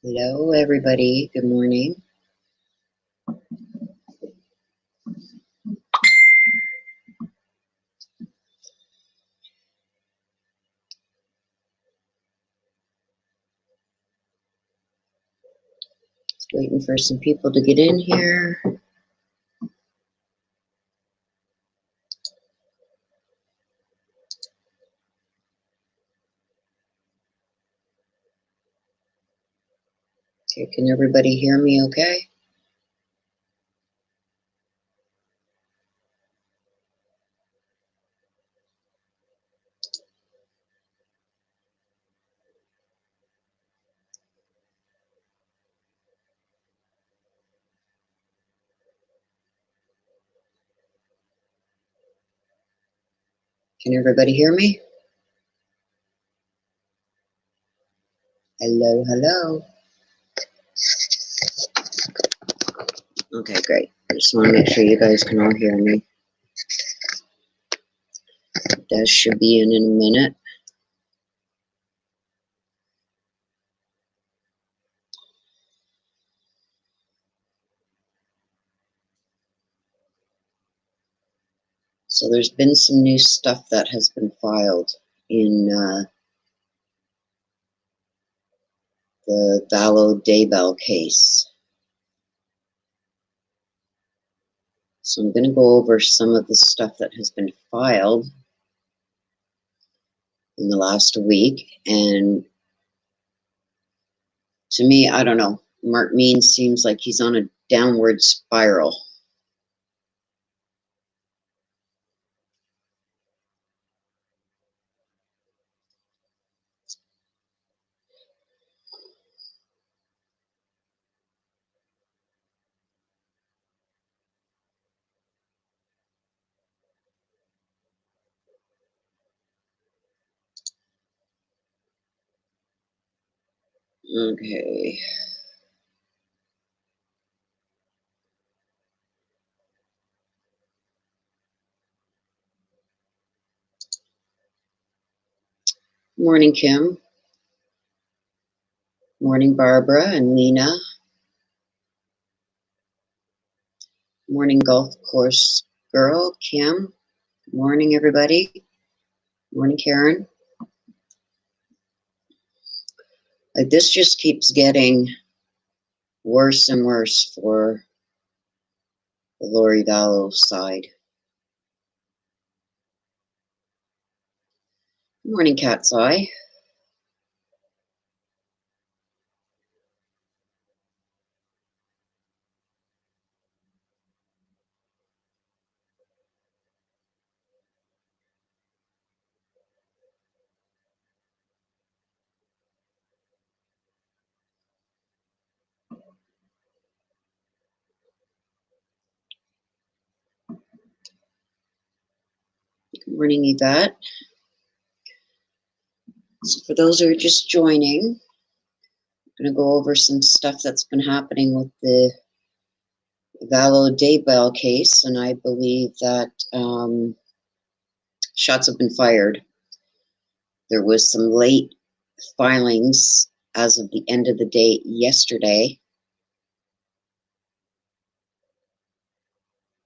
Hello, everybody. Good morning. Just waiting for some people to get in here. Okay, can everybody hear me okay? Can everybody hear me? Hello, hello. Okay, great. I just want to make sure you guys can all hear me. Des should be in a minute. So there's been some new stuff that has been filed in the Vallow Daybell case. So I'm going to go over some of the stuff that has been filed in the last week. And to me, I don't know, Mark Means seems like he's on a downward spiral. Okay. Morning, Kim. Morning, Barbara and Lena. Morning, golf course girl, Kim. Morning, everybody. Morning, Karen. Like, this just keeps getting worse and worse for the Lori Vallow side. Morning, Cat's Eye. Good morning, Yvette. So for those who are just joining, I'm going to go over some stuff that's been happening with the Vallow Daybell case, and I believe that shots have been fired. There was some late filings as of the end of the day yesterday.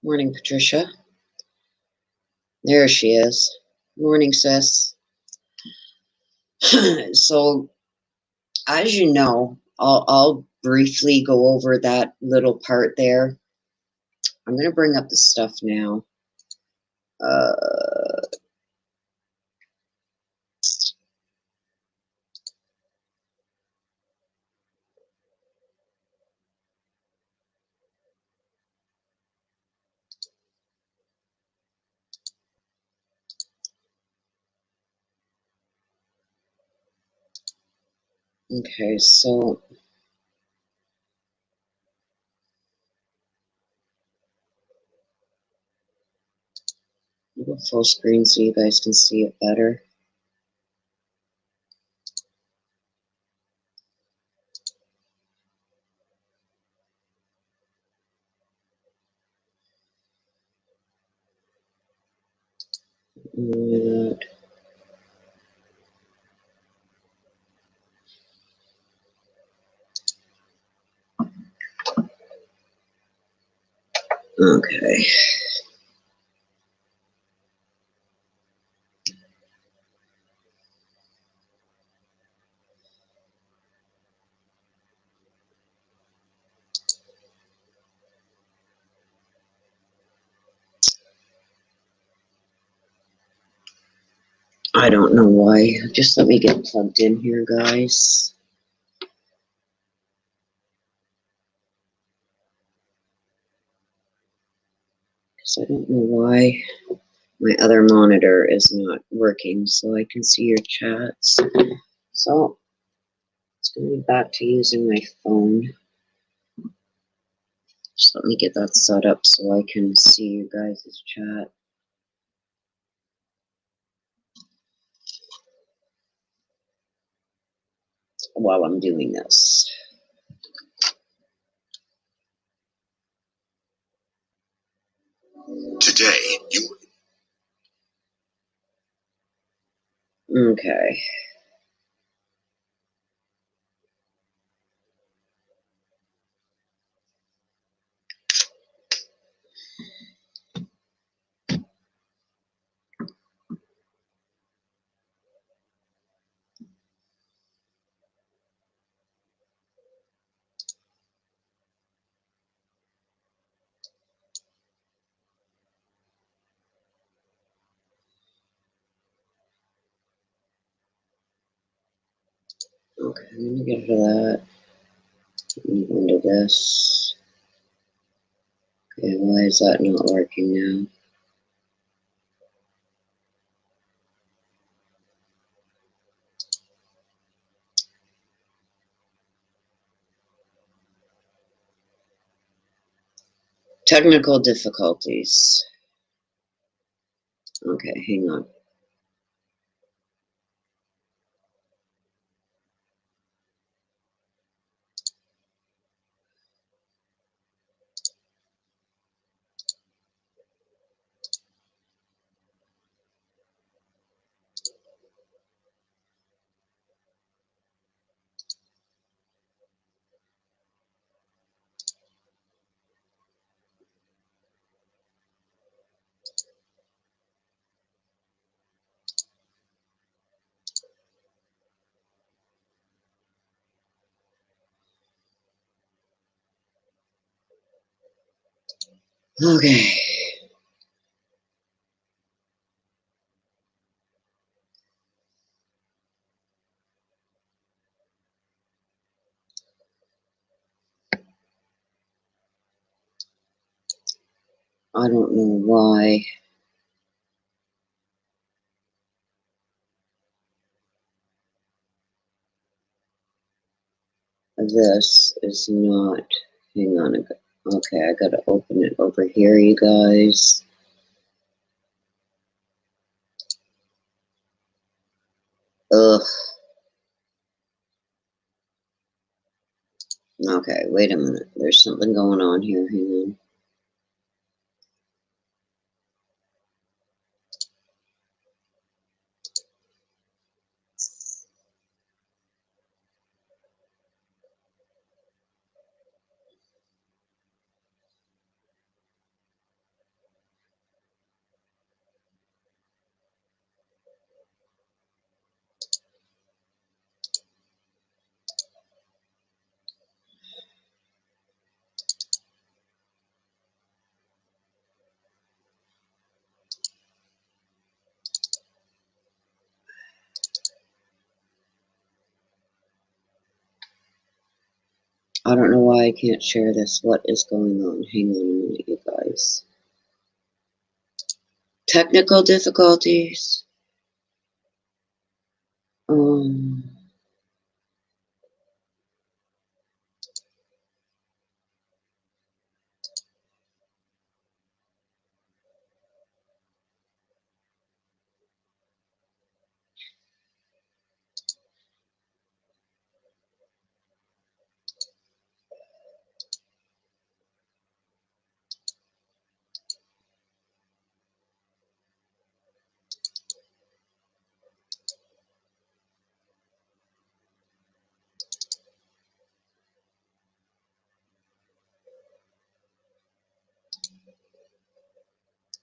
Morning, Patricia. There she is. Morning, sis. So, as you know, I'll briefly go over that little part there. I'm going to bring up the stuff now. Okay, so I'll go full screen so you guys can see it better. Okay. I don't know why. Just let me get plugged in here, guys. Because I don't know why my other monitor is not working so I can see your chats. So it's going to be back to using my phone. Just let me get that set up so I can see you guys' chat while I'm doing this. Today, you... Okay. Okay, I'm going to get rid of that. Move into this. Okay, why is that not working now? Technical difficulties. Okay, hang on. Okay. I don't know why this is not. Hang on. Okay, I gotta open it over here, you guys. Ugh. Okay, wait a minute. There's something going on here. Hang on. I don't know why I can't share this. What is going on? Hang on a minute, you guys. Technical difficulties. Um.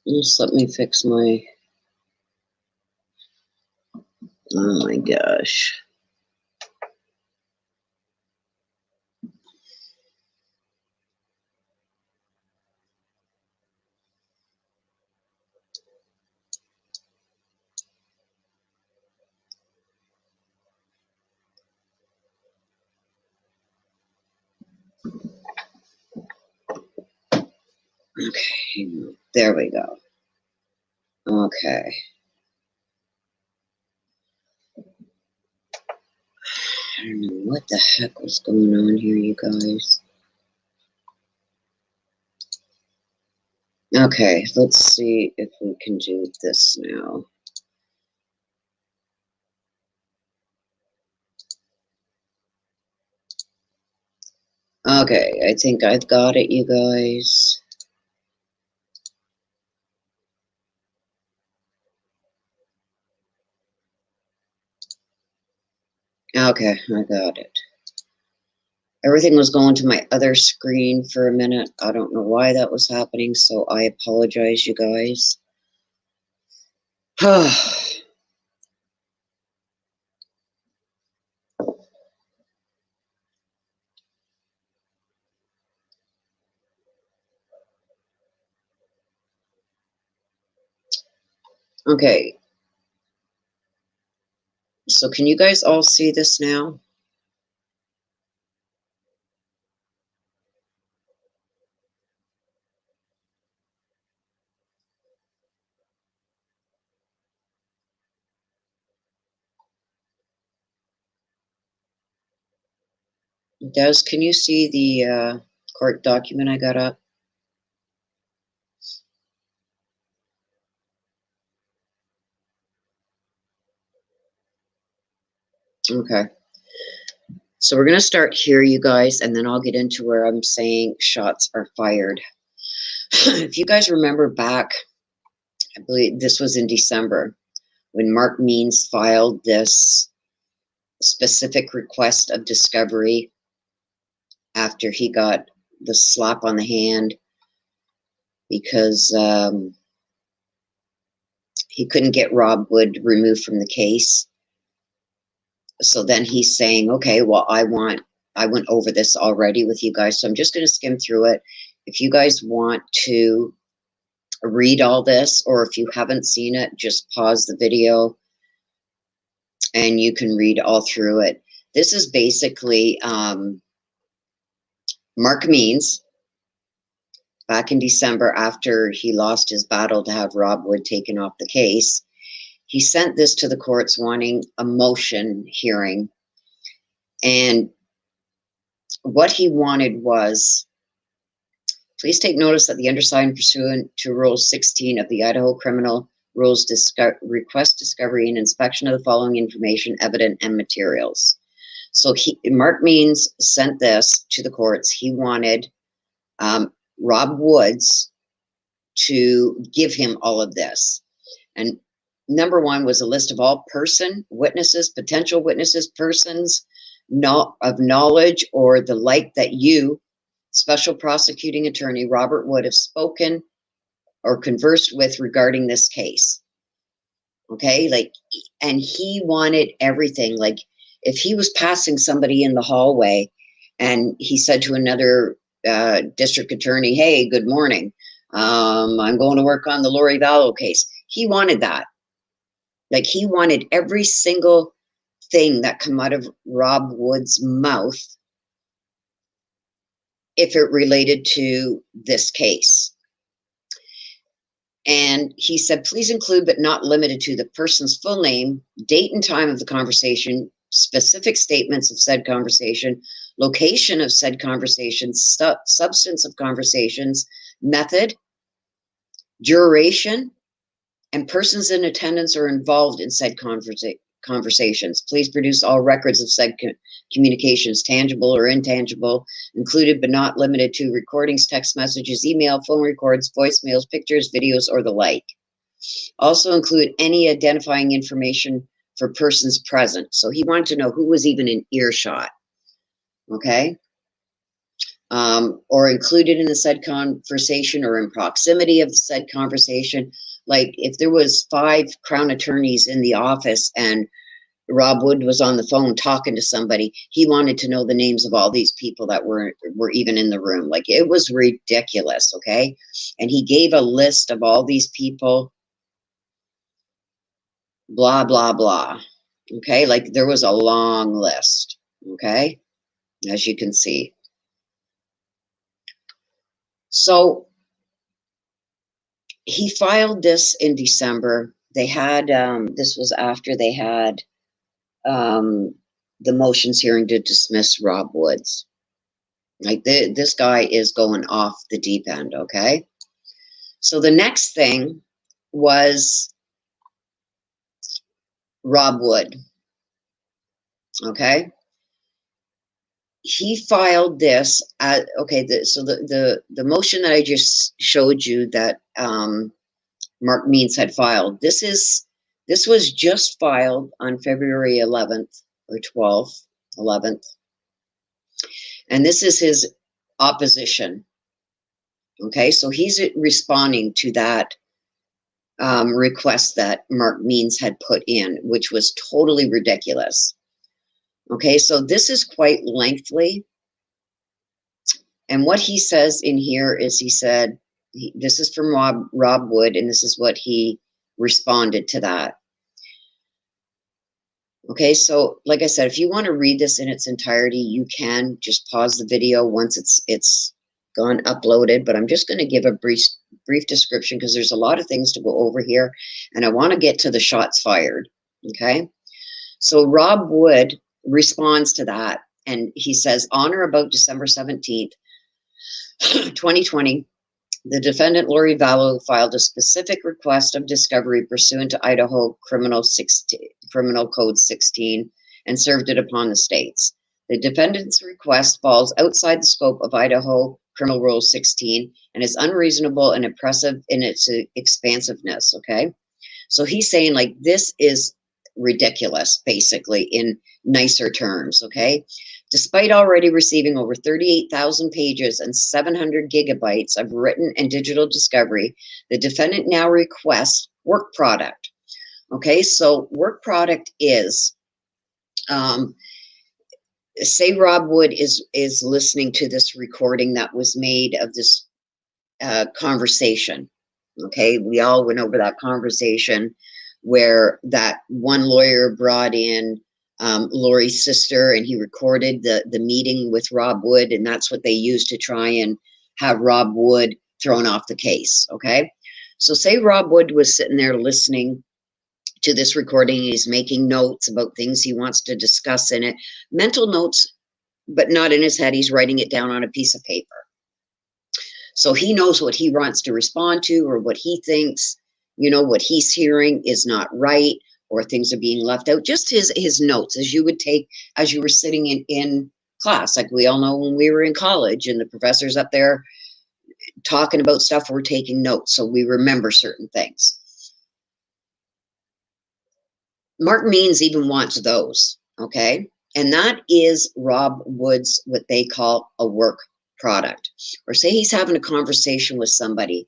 Just let me fix my... Oh my gosh. Okay, there we go. Okay. I don't know what the heck was going on here, you guys. Okay, let's see if we can do this now. Okay, I think I've got it, you guys. Okay, I got it. Everything was going to my other screen for a minute. I don't know why that was happening, so I apologize, you guys. Okay, so can you guys all see this now? Des, can you see the court document I got up? Okay. So we're going to start here, you guys, and then I'll get into where I'm saying shots are fired. If you guys remember back, I believe this was in December, when Mark Means filed this specific request of discovery after he got the slap on the hand because he couldn't get Rob Wood removed from the case. So then he's saying, okay, well, I went over this already with you guys, so I'm just going to skim through it. If you guys want to read all this, or if you haven't seen it, just pause the video and you can read all through it. This is basically Mark Means, back in December, after he lost his battle to have Rob Wood taken off the case, he sent this to the courts wanting a motion hearing. And what he wanted was, please take notice that the undersigned, pursuant to Rule 16 of the Idaho Criminal Rules, request discovery and inspection of the following information, evidence, and materials. So Mark Means sent this to the courts. He wanted Rob Woods to give him all of this. And number one was a list of all witnesses, potential witnesses, persons of knowledge or the like that you, Special Prosecuting Attorney Robert Wood, have spoken or conversed with regarding this case. Okay, like, and he wanted everything. Like, if he was passing somebody in the hallway and he said to another district attorney, hey, good morning, I'm going to work on the Lori Vallow case. He wanted that. Like, he wanted every single thing that come out of Rob Wood's mouth if it related to this case. And he said, please include but not limited to the person's full name, date and time of the conversation, specific statements of said conversation, location of said conversation, substance of conversations, method, duration, and persons in attendance or involved in said conversations. Please produce all records of said communications, tangible or intangible, included but not limited to recordings, text messages, email, phone records, voicemails, pictures, videos, or the like. Also include any identifying information for persons present. So he wanted to know who was even in earshot. Okay. or included in the said conversation or in proximity of the said conversation. Like if there was 5 Crown attorneys in the office and Rob Wood was on the phone talking to somebody, he wanted to know the names of all these people that were even in the room. Like it was ridiculous, okay? And he gave a list of all these people, blah, blah, blah, okay? Like there was a long list, okay? As you can see. So he filed this in December. They had, this was after they had the motions hearing to dismiss Rob Woods. Like this guy is going off the deep end, okay? So the next thing was Rob Wood, okay? He filed this, okay, so the motion that I just showed you that Mark Means had filed, this was just filed on February 11th or 12th, 11th. And this is his opposition. Okay, so he's responding to that request that Mark Means had put in, which was totally ridiculous. Okay, so this is quite lengthy. And what he says in here is he said, this is from Rob Wood, and this is what he responded to that. Okay, so like I said, if you want to read this in its entirety, you can just pause the video once it's gone uploaded, but I'm just going to give a brief description because there's a lot of things to go over here, and I want to get to the shots fired. Okay, so Rob Wood responds to that, and he says, on or about December 17th, 2020, the defendant, Lori Vallow, filed a specific request of discovery pursuant to Idaho Criminal Code 16 and served it upon the states. The defendant's request falls outside the scope of Idaho Criminal Rule 16 and is unreasonable and oppressive in its expansiveness, okay? So he's saying, like, this is ridiculous, basically, in nicer terms, okay? Despite already receiving over 38,000 pages and 700 gigabytes of written and digital discovery, the defendant now requests work product. Okay, so work product is, say Rob Wood is listening to this recording that was made of this conversation. Okay, we all went over that conversation where that one lawyer brought in Lori's sister, and he recorded the meeting with Rob Wood, and that's what they used to try and have Rob Wood thrown off the case, okay? So say Rob Wood was sitting there listening to this recording, he's making notes about things he wants to discuss in it, mental notes, but not in his head, he's writing it down on a piece of paper. So he knows what he wants to respond to, or what he thinks, you know, what he's hearing is not right, or things are being left out. Just his notes, as you would take as you were sitting in class. Like we all know when we were in college and the professor's up there talking about stuff, we're taking notes, so we remember certain things. Mark Means even wants those, okay? And that is Rob Wood's, what they call a work product. Or say he's having a conversation with somebody,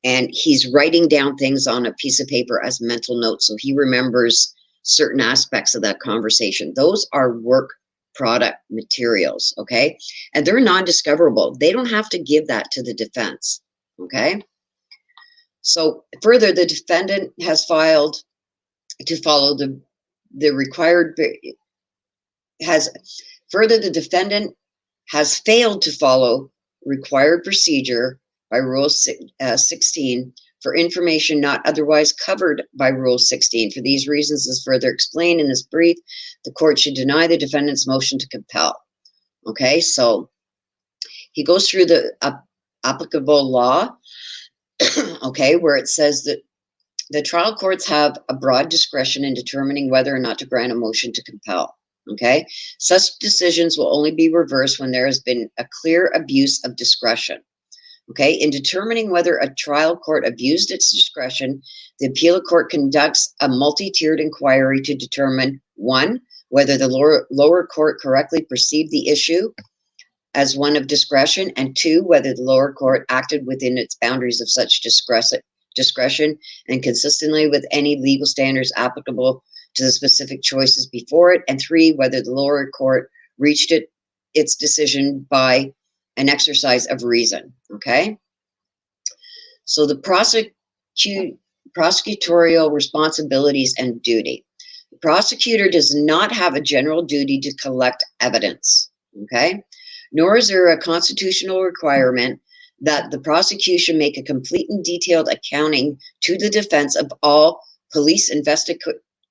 and he's writing down things on a piece of paper as mental notes, so he remembers certain aspects of that conversation. Those are work product materials, okay? And they're non-discoverable. They don't have to give that to the defense, okay? So further, the defendant has filed to follow the required, the defendant has failed to follow required procedure by Rule 16 for information not otherwise covered by Rule 16. For these reasons, as further explained in this brief, the court should deny the defendant's motion to compel. Okay, so he goes through the applicable law, okay, where it says that the trial courts have a broad discretion in determining whether or not to grant a motion to compel. Okay, such decisions will only be reversed when there has been a clear abuse of discretion. Okay, in determining whether a trial court abused its discretion, the appellate court conducts a multi-tiered inquiry to determine, one, whether the lower court correctly perceived the issue, as one of discretion, and 2, whether the lower court acted within its boundaries of such discretion and consistently with any legal standards applicable to the specific choices before it, and 3, whether the lower court reached its decision by an exercise of reason. Okay? So the prosecutorial responsibilities and duty. The prosecutor does not have a general duty to collect evidence. Okay? Nor is there a constitutional requirement that the prosecution make a complete and detailed accounting to the defense of all police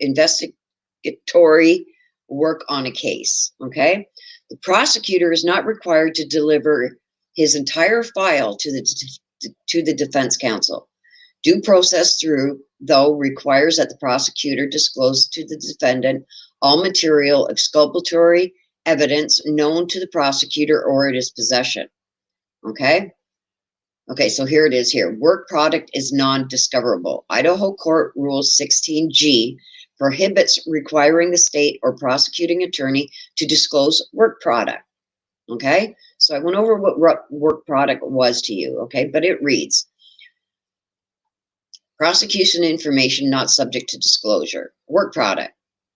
investigatory work on a case. Okay? The prosecutor is not required to deliver his entire file to the defense counsel. Due process though requires that the prosecutor disclose to the defendant all material exculpatory evidence known to the prosecutor or in his possession. Okay? Okay, so here it is here. Work product is non-discoverable. Idaho Court Rule 16G prohibits requiring the state or prosecuting attorney to disclose work product. Okay? So I went over what work product was to you, okay? But it reads, prosecution information not subject to disclosure. Work product.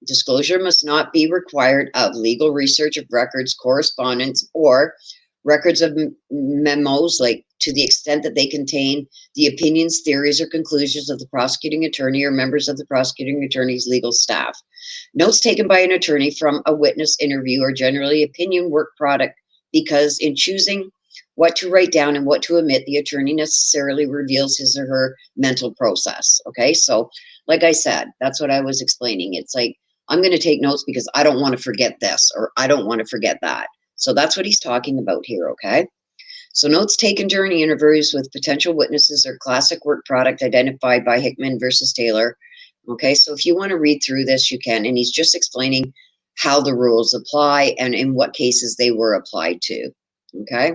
Disclosure must not be required of legal research of records, correspondence, or records of memos, like to the extent that they contain the opinions, theories, or conclusions of the prosecuting attorney or members of the prosecuting attorney's legal staff. Notes taken by an attorney from a witness interview are generally opinion work product because in choosing what to write down and what to omit, the attorney necessarily reveals his or her mental process. Okay, so like I said, that's what I was explaining. It's like, I'm going to take notes because I don't want to forget this or I don't want to forget that. So that's what he's talking about here, okay? So notes taken during interviews with potential witnesses are classic work product identified by Hickman versus Taylor. Okay, so if you want to read through this, you can. And he's just explaining how the rules apply and in what cases they were applied to. Okay?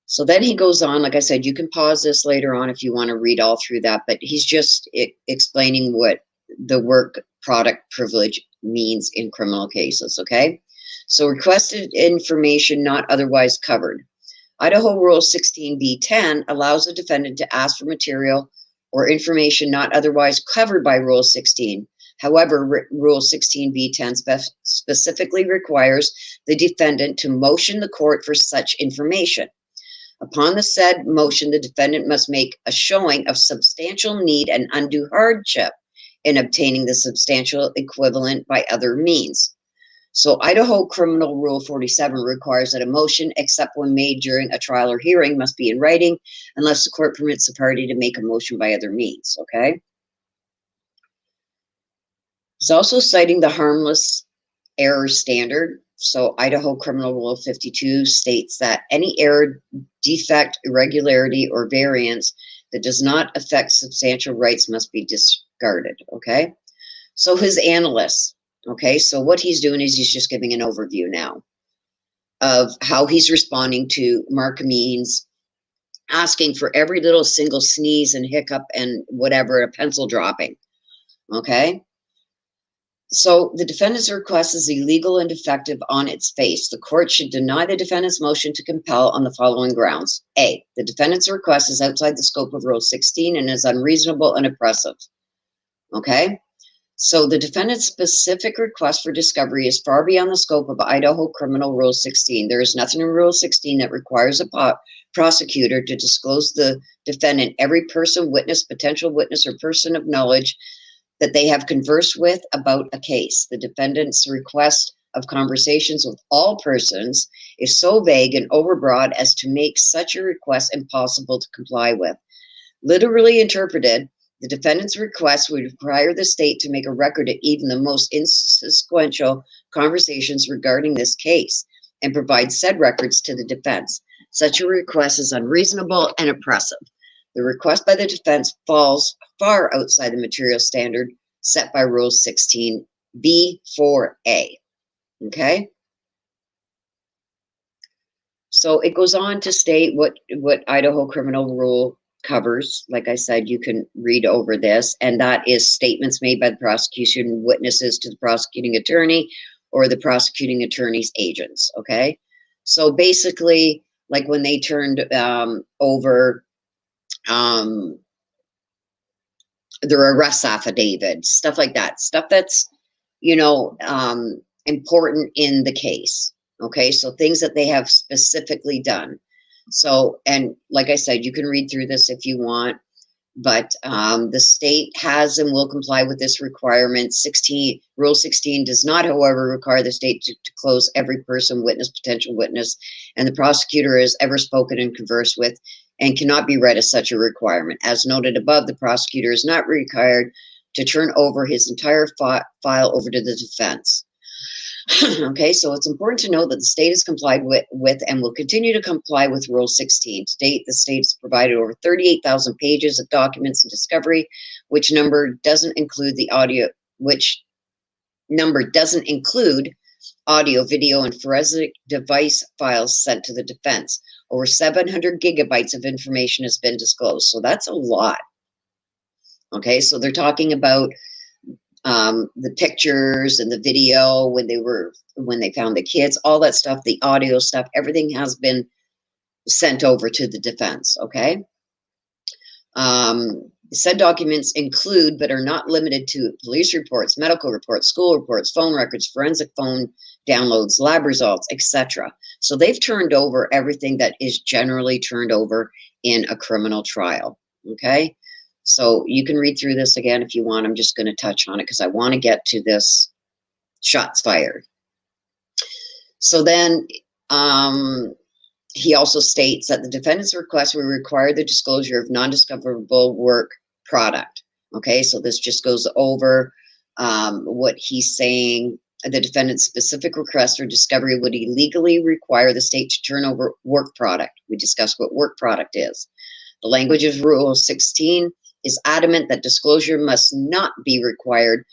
So then he goes on, like I said, you can pause this later on if you want to read all through that, but he's just explaining what the work product privilege means in criminal cases, okay? So requested information not otherwise covered. Idaho Rule 16b-10 allows a defendant to ask for material or information not otherwise covered by Rule 16. However, Rule 16b-10 specifically requires the defendant to motion the court for such information. Upon the said motion, the defendant must make a showing of substantial need and undue hardship in obtaining the substantial equivalent by other means. So Idaho Criminal Rule 47 requires that a motion, except when made during a trial or hearing, must be in writing unless the court permits the party to make a motion by other means, okay? He's also citing the harmless error standard. So Idaho Criminal Rule 52 states that any error, defect, irregularity, or variance that does not affect substantial rights must be discarded, okay? So his analyst, okay, so what he's doing is he's just giving an overview now of how he's responding to Mark Ameen's asking for every little single sneeze and hiccup and whatever, a pencil dropping, okay? So the defendant's request is illegal and defective on its face. The court should deny the defendant's motion to compel on the following grounds. A, the defendant's request is outside the scope of Rule 16 and is unreasonable and oppressive. Okay? So the defendant's specific request for discovery is far beyond the scope of Idaho Criminal Rule 16. There is nothing in Rule 16 that requires a prosecutor to disclose the defendant every person, witness, potential witness, or person of knowledge that they have conversed with about a case. The defendant's request of conversations with all persons is so vague and overbroad as to make such a request impossible to comply with. Literally interpreted, the defendant's request would require the state to make a record of even the most inconsequential conversations regarding this case and provide said records to the defense. Such a request is unreasonable and oppressive. The request by the defense falls far outside the material standard set by Rule 16b-4a. Okay? So it goes on to state what Idaho Criminal Rule covers. Like I said, you can read over this, and that is statements made by the prosecution, witnesses to the prosecuting attorney, or the prosecuting attorney's agents, okay? So basically, like when they turned over their arrest affidavit, stuff like that, stuff that's, you know, important in the case, okay? So things that they have specifically done. So, and like I said, you can read through this if you want, but the state has and will comply with this requirement. Rule 16 does not, however, require the state to close every person, witness, potential witness, and the prosecutor has ever spoken and conversed with, and cannot be read as such a requirement. As noted above, the prosecutor is not required to turn over his entire file over to the defense. Okay, so it's important to note that the state has complied with and will continue to comply with Rule 16. To date, the state has provided over 38,000 pages of documents and discovery, which number doesn't include the audio, audio, video, and forensic device files sent to the defense. Over 700 gigabytes of information has been disclosed, so that's a lot. Okay, so they're talking about the pictures and the video when they found the kids, all that stuff, the audio stuff, everything has been sent over to the defense, okay? Said documents include, but are not limited to, police reports, medical reports, school reports, phone records, forensic phone downloads, lab results, etc. So they've turned over everything that is generally turned over in a criminal trial, okay? So you can read through this again if you want. I'm just going to touch on it because I want to get to this shots fired. So then he also states that the defendant's request will require the disclosure of non-discoverable work product. Okay, so this just goes over what he's saying. The defendant's specific request for discovery would illegally require the state to turn over work product. We discussed what work product is. The language of Rule 16 is adamant that disclosure must not be required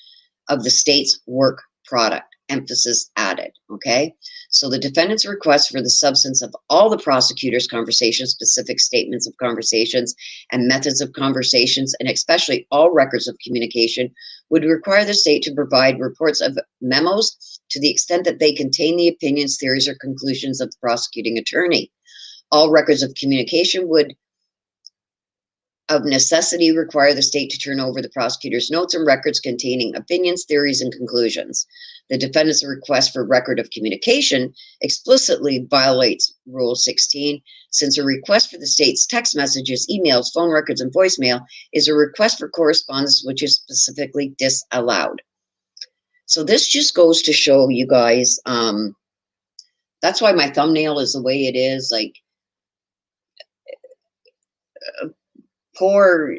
of the state's work product. Emphasis added, okay? So the defendant's request for the substance of all the prosecutor's conversations, specific statements of conversations, and methods of conversations, and especially all records of communication, would require the state to provide reports of memos to the extent that they contain the opinions, theories, or conclusions of the prosecuting attorney. All records of communication would of necessity require the state to turn over the prosecutor's notes and records containing opinions, theories, and conclusions. The defendant's request for record of communication explicitly violates Rule 16, since a request for the state's text messages, emails, phone records, and voicemail is a request for correspondence which is specifically disallowed. So this just goes to show you guys, that's why my thumbnail is the way it is, like, poor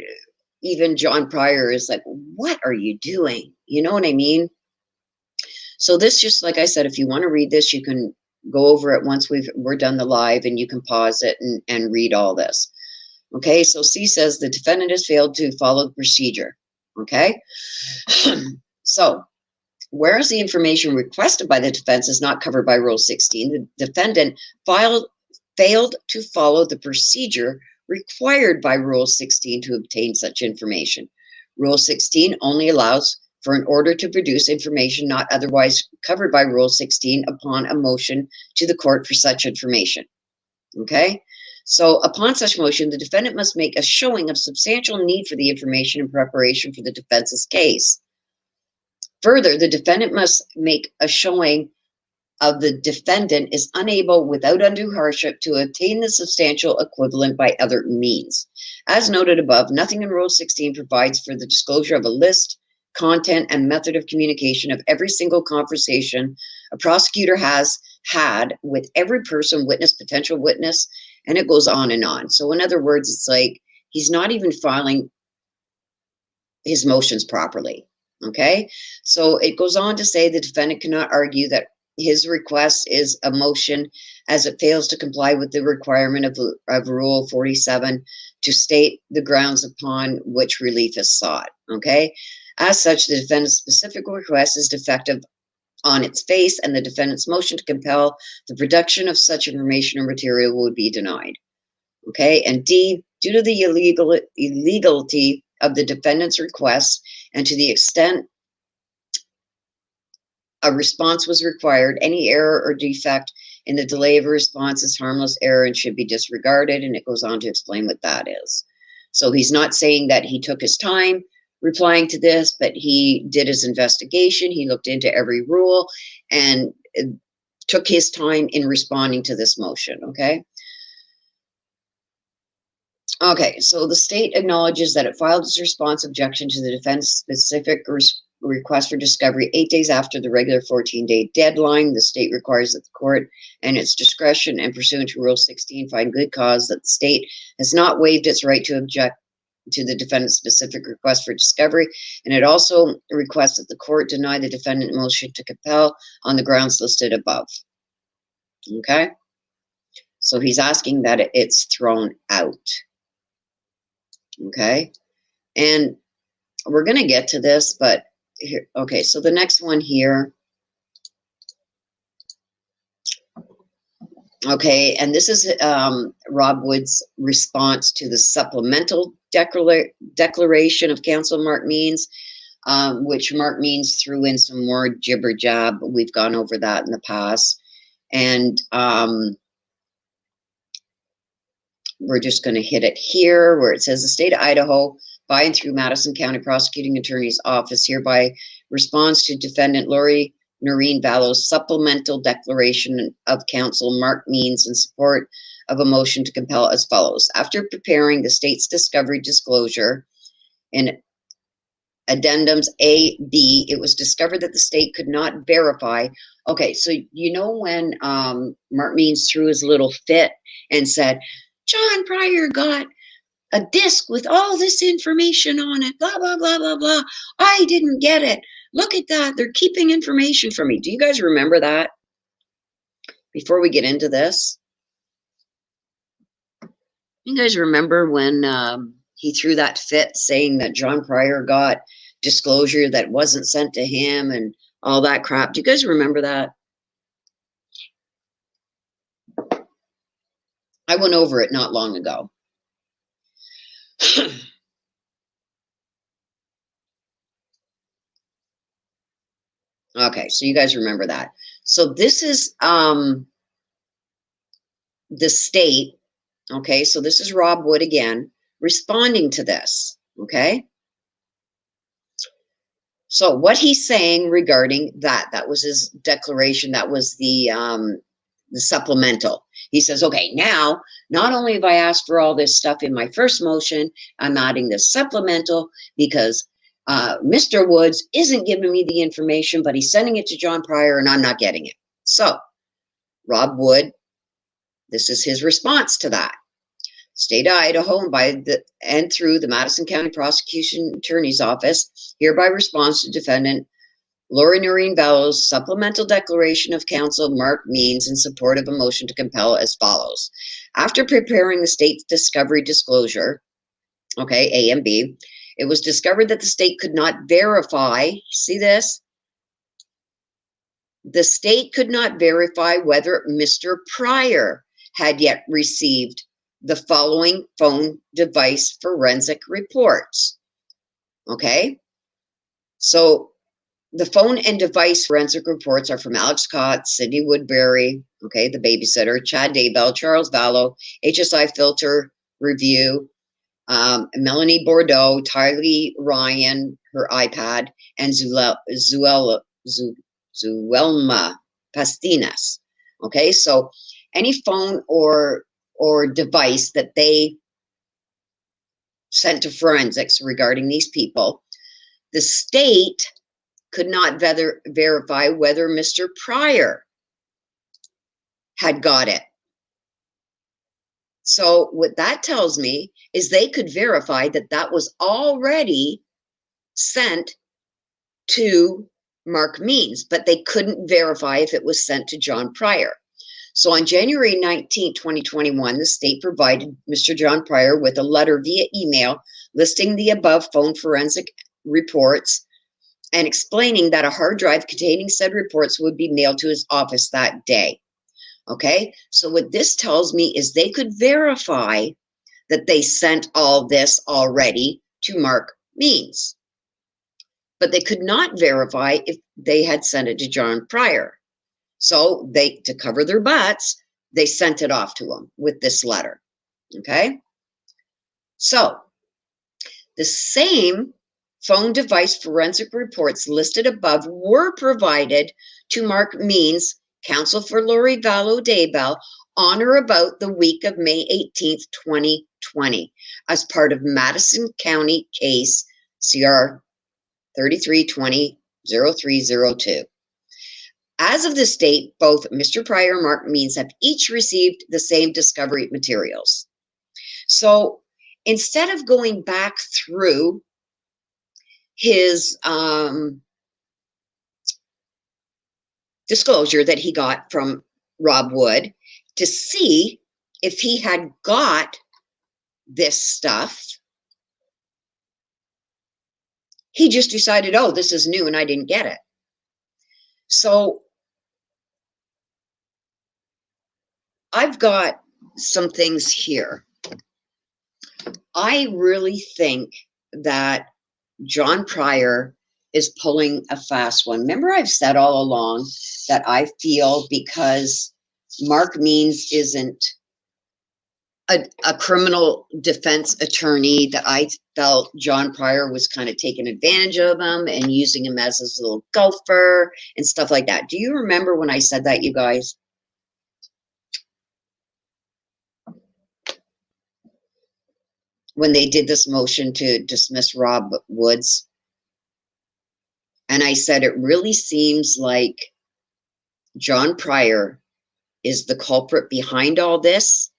even John Pryor is like, what are you doing? You know what I mean? So this, just like I said, if you want to read this, you can go over it once we're done the live, and you can pause it and read all this. Okay, so C says the defendant has failed to follow the procedure. Okay, so whereas the information requested by the defense is not covered by Rule 16, the defendant failed to follow the procedure required by Rule 16 to obtain such information. Rule 16 only allows for an order to produce information not otherwise covered by Rule 16 upon a motion to the court for such information. Okay? So upon such motion, the defendant must make a showing of substantial need for the information in preparation for the defense's case. Further, the defendant must make a showing of the defendant is unable, without undue hardship, to obtain the substantial equivalent by other means. As noted above, nothing in Rule 16 provides for the disclosure of a list, content, and method of communication of every single conversation a prosecutor has had with every person, witness, potential witness, and it goes on and on. So in other words, it's like he's not even filing his motions properly. Okay, so it goes on to say the defendant cannot argue that his request is a motion as it fails to comply with the requirement of Rule 47 to state the grounds upon which relief is sought. Okay, as such, the defendant's specific request is defective on its face, and the defendant's motion to compel the production of such information or material would be denied. Okay, and D, due to the illegality of the defendant's request and to the extent a response was required. Any error or defect in the delay of a response is harmless error and should be disregarded, and it goes on to explain what that is. So he's not saying that he took his time replying to this, but he did his investigation. He looked into every rule and took his time in responding to this motion, okay? Okay, so the state acknowledges that it filed its response objection to the defense-specific request for discovery 8 days after the regular 14-day deadline. The state requires that the court, and its discretion and pursuant to Rule 16, find good cause that the state has not waived its right to object to the defendant's specific request for discovery, and it also requests that the court deny the defendant motion to compel on the grounds listed above. Okay, so he's asking that it's thrown out. Okay, and we're going to get to this, but here, okay, so the next one here. Okay, and this is Rob Wood's response to the supplemental declaration of counsel Mark Means, which Mark Means threw in some more jibber jab. We've gone over that in the past. And we're just going to hit it here where it says the state of Idaho, by and through Madison County Prosecuting Attorney's Office, hereby responds to defendant Lori Vallow's supplemental declaration of counsel Mark Means in support of a motion to compel as follows. After preparing the state's discovery disclosure in addendums A, B, it was discovered that the state could not verify. Okay, so you know when Mark Means threw his little fit and said, John Pryor got a disc with all this information on it, blah, blah, blah, blah, blah. I didn't get it. Look at that. They're keeping information from me. Do you guys remember that? Before we get into this, you guys remember when he threw that fit saying that John Pryor got disclosure that wasn't sent to him and all that crap? Do you guys remember that? I went over it not long ago. Okay, so you guys remember that. So this is the state, okay? So this is Rob Wood again, responding to this, okay? So what he's saying regarding that was his declaration, that was the supplemental. He says, okay, now, not only have I asked for all this stuff in my first motion, I'm adding this supplemental because Mr. Woods isn't giving me the information, but he's sending it to John Pryor and I'm not getting it. So, Rob Wood, this is his response to that. State of Idaho and through the Madison County Prosecution Attorney's Office hereby responds to defendant Lori Vallow's supplemental declaration of counsel Mark Means in support of a motion to compel as follows. After preparing the state's discovery disclosure, okay, A and B, it was discovered that the state could not verify, see this? The state could not verify whether Mr. Pryor had yet received the following phone device forensic reports. Okay? So the phone and device forensic reports are from Alex Cott, Sidney Woodbury, okay, the babysitter, Chad Daybell, Charles Vallow, HSI Filter Review, Melanie Bordeaux, Tylee Ryan, her iPad, and Zuelma Pastinas. Okay, so any phone or device that they sent to forensics regarding these people, the state could not verify whether Mr. Pryor had got it. So what that tells me is they could verify that that was already sent to Mark Means, but they couldn't verify if it was sent to John Pryor. So on January 19, 2021, the state provided Mr. John Pryor with a letter via email listing the above phone forensic reports and explaining that a hard drive containing said reports would be mailed to his office that day. Okay, so what this tells me is they could verify that they sent all this already to Mark Means. but they could not verify if they had sent it to John Pryor. So they, to cover their butts, they sent it off to him with this letter. Okay. So the same phone device forensic reports listed above were provided to Mark Means, counsel for Lori Vallow Daybell, on or about the week of May 18th, 2020, as part of Madison County case CR 3320-0302. As of this date, both Mr. Pryor and Mark Means have each received the same discovery materials. So instead of going back through his disclosure that he got from Rob Wood to see if he had got this stuff, he just decided, oh, this is new and I didn't get it. So I've got some things here. I really think that John Pryor is pulling a fast one. Remember, I've said all along that I feel because Mark Means isn't a criminal defense attorney, that I felt John Pryor was kind of taking advantage of him and using him as his little gopher and stuff like that. Do you remember when I said that, you guys? When they did this motion to dismiss Rob Woods. And I said, it really seems like John Pryor is the culprit behind all this,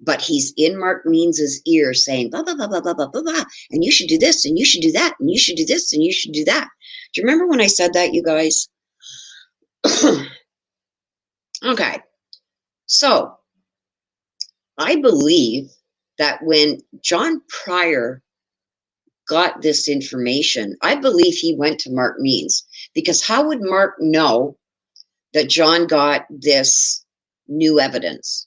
but he's in Mark Means's ear saying, blah, blah, blah, blah, blah, blah, blah, blah, and you should do this, and you should do that, and you should do this, and you should do that. Do you remember when I said that, you guys? Okay. So I believe that when John Pryor got this information, I believe he went to Mark Means, because how would Mark know that John got this new evidence,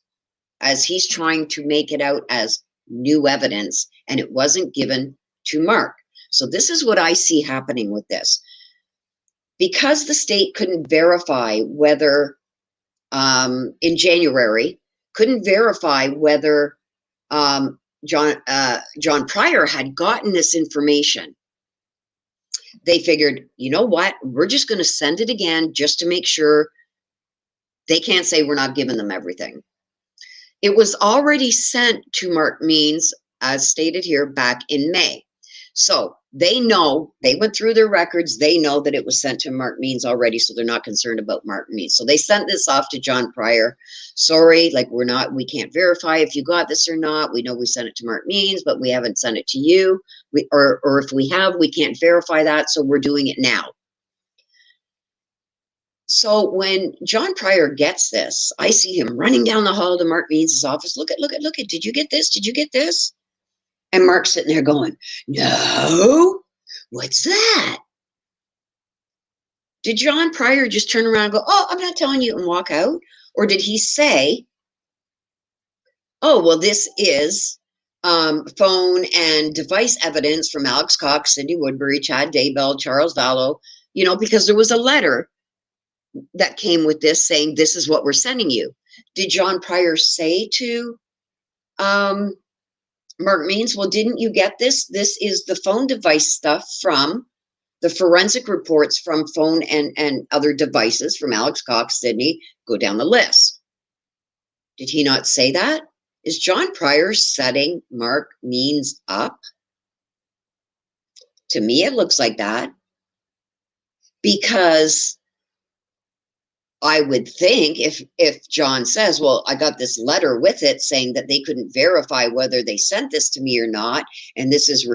as he's trying to make it out as new evidence, and it wasn't given to Mark? So this is what I see happening with this. Because the state couldn't verify whether, in January, couldn't verify whether John Pryor had gotten this information, they figured, you know what, we're just going to send it again just to make sure they can't say we're not giving them everything. It was already sent to Mark Means, as stated here, back in May. So they know, they went through their records, they know that it was sent to Mark Means already, so they're not concerned about Mark Means. So they sent this off to John Pryor. Sorry, like we can't verify if you got this or not. We know we sent it to Mark Means, but we haven't sent it to you. Or if we have, we can't verify that, so we're doing it now. So when John Pryor gets this, I see him running down the hall to Mark Means' office. Look at, did you get this? Did you get this? And Mark's sitting there going, no, what's that? Did John Pryor just turn around and go, oh, I'm not telling you, and walk out? Or did he say, oh, well, this is phone and device evidence from Alex Cox, Cindy Woodbury, Chad Daybell, Charles Vallow, because there was a letter that came with this saying, this is what we're sending you. Did John Pryor say to Mark Means, well, didn't you get this? This is the phone device stuff from the forensic reports from phone and other devices from Alex Cox, Sydney, go down the list. Did he not say that? Is John Pryor setting Mark Means up? To me, it looks like that. Because I would think if John says, well, I got this letter with it saying that they couldn't verify whether they sent this to me or not, and this is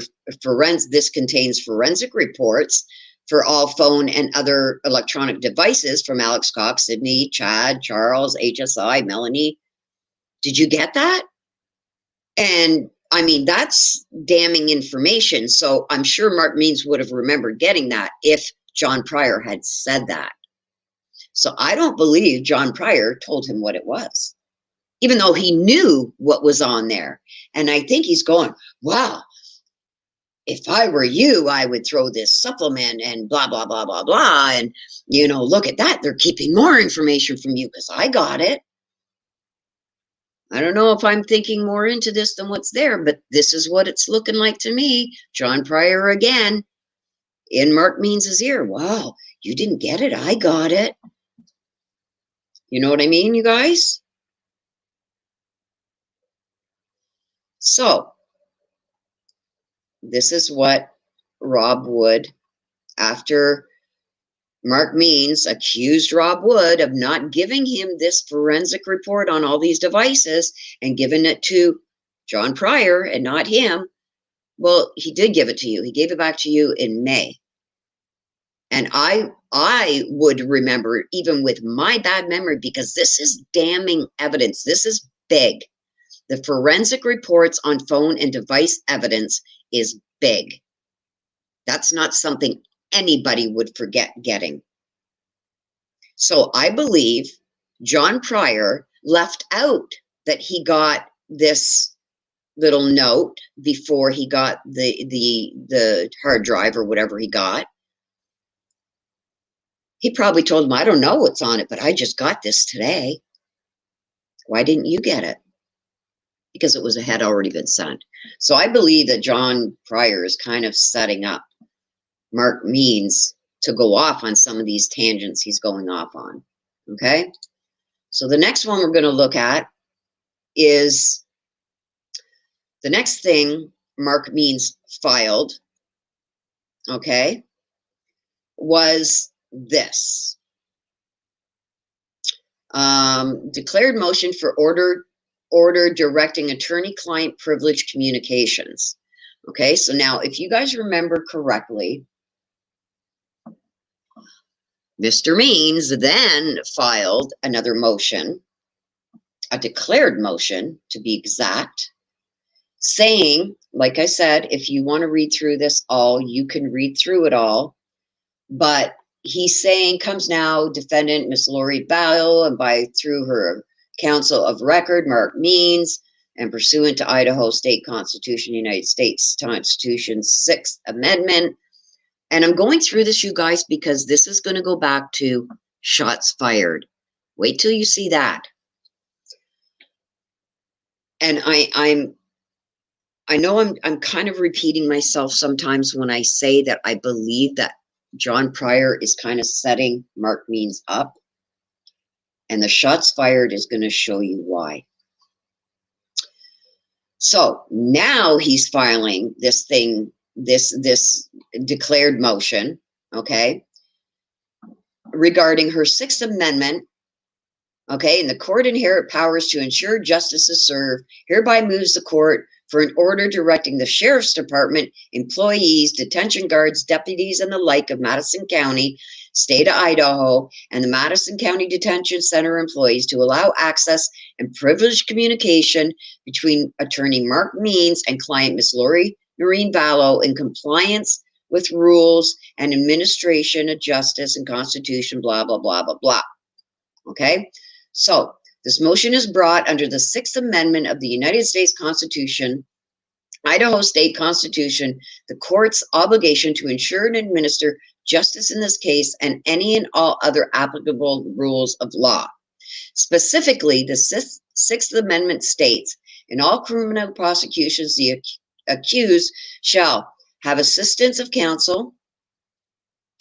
this contains forensic reports for all phone and other electronic devices from Alex Cox, Sydney, Chad, Charles, HSI, Melanie. Did you get that? And I mean, that's damning information. So I'm sure Mark Means would have remembered getting that if John Pryor had said that. So I don't believe John Pryor told him what it was, even though he knew what was on there. And I think he's going, wow, if I were you, I would throw this supplement and blah, blah, blah, blah, blah. And, you know, look at that. They're keeping more information from you because I got it. I don't know if I'm thinking more into this than what's there, but this is what it's looking like to me. John Pryor again in Mark Means' ear. Wow, you didn't get it. I got it. You know what I mean, you guys? So this is what Rob Wood, after Mark Means accused Rob Wood of not giving him this forensic report on all these devices and giving it to John Pryor and not him. Well, he did give it to you. He gave it back to you in May. And I would remember, even with my bad memory, because this is damning evidence. This is big. The forensic reports on phone and device evidence is big. That's not something anybody would forget getting. So I believe John Pryor left out that he got this little note before he got the hard drive or whatever he got. He probably told him, I don't know what's on it, but I just got this today. Why didn't you get it? Because it had already been sent. So I believe that John Pryor is kind of setting up Mark Means to go off on some of these tangents he's going off on. Okay? So the next one we're going to look at is the next thing Mark Means filed, okay, was this. Declared motion for order directing attorney-client privilege communications. Okay, so now if you guys remember correctly, Mr. Means then filed another motion, a declared motion to be exact, saying, like I said, if you want to read through this all, you can read through it all. But he's saying, comes now, defendant Miss Lori Vallow, and through her counsel of record, Mark Means, and pursuant to Idaho State Constitution, United States Constitution's 6th Amendment. And I'm going through this, you guys, because this is going to go back to shots fired. Wait till you see that. And I know I'm kind of repeating myself sometimes when I say that I believe that John Pryor is kind of setting Mark Means up. And the shots fired is going to show you why. So now he's filing this thing, this declared motion, okay, regarding her 6th Amendment, okay, and the court inherent powers to ensure justice is served, hereby moves the court for an order directing the Sheriff's Department, employees, detention guards, deputies, and the like of Madison County, State of Idaho, and the Madison County Detention Center employees to allow access and privileged communication between attorney Mark Means and client Miss Lori Vallow in compliance with rules and administration of justice and Constitution, blah, blah, blah, blah, blah. Okay? So, this motion is brought under the 6th Amendment of the United States Constitution, Idaho State Constitution, the court's obligation to ensure and administer justice in this case and any and all other applicable rules of law. Specifically, the 6th Amendment states, in all criminal prosecutions, the accused shall have assistance of counsel.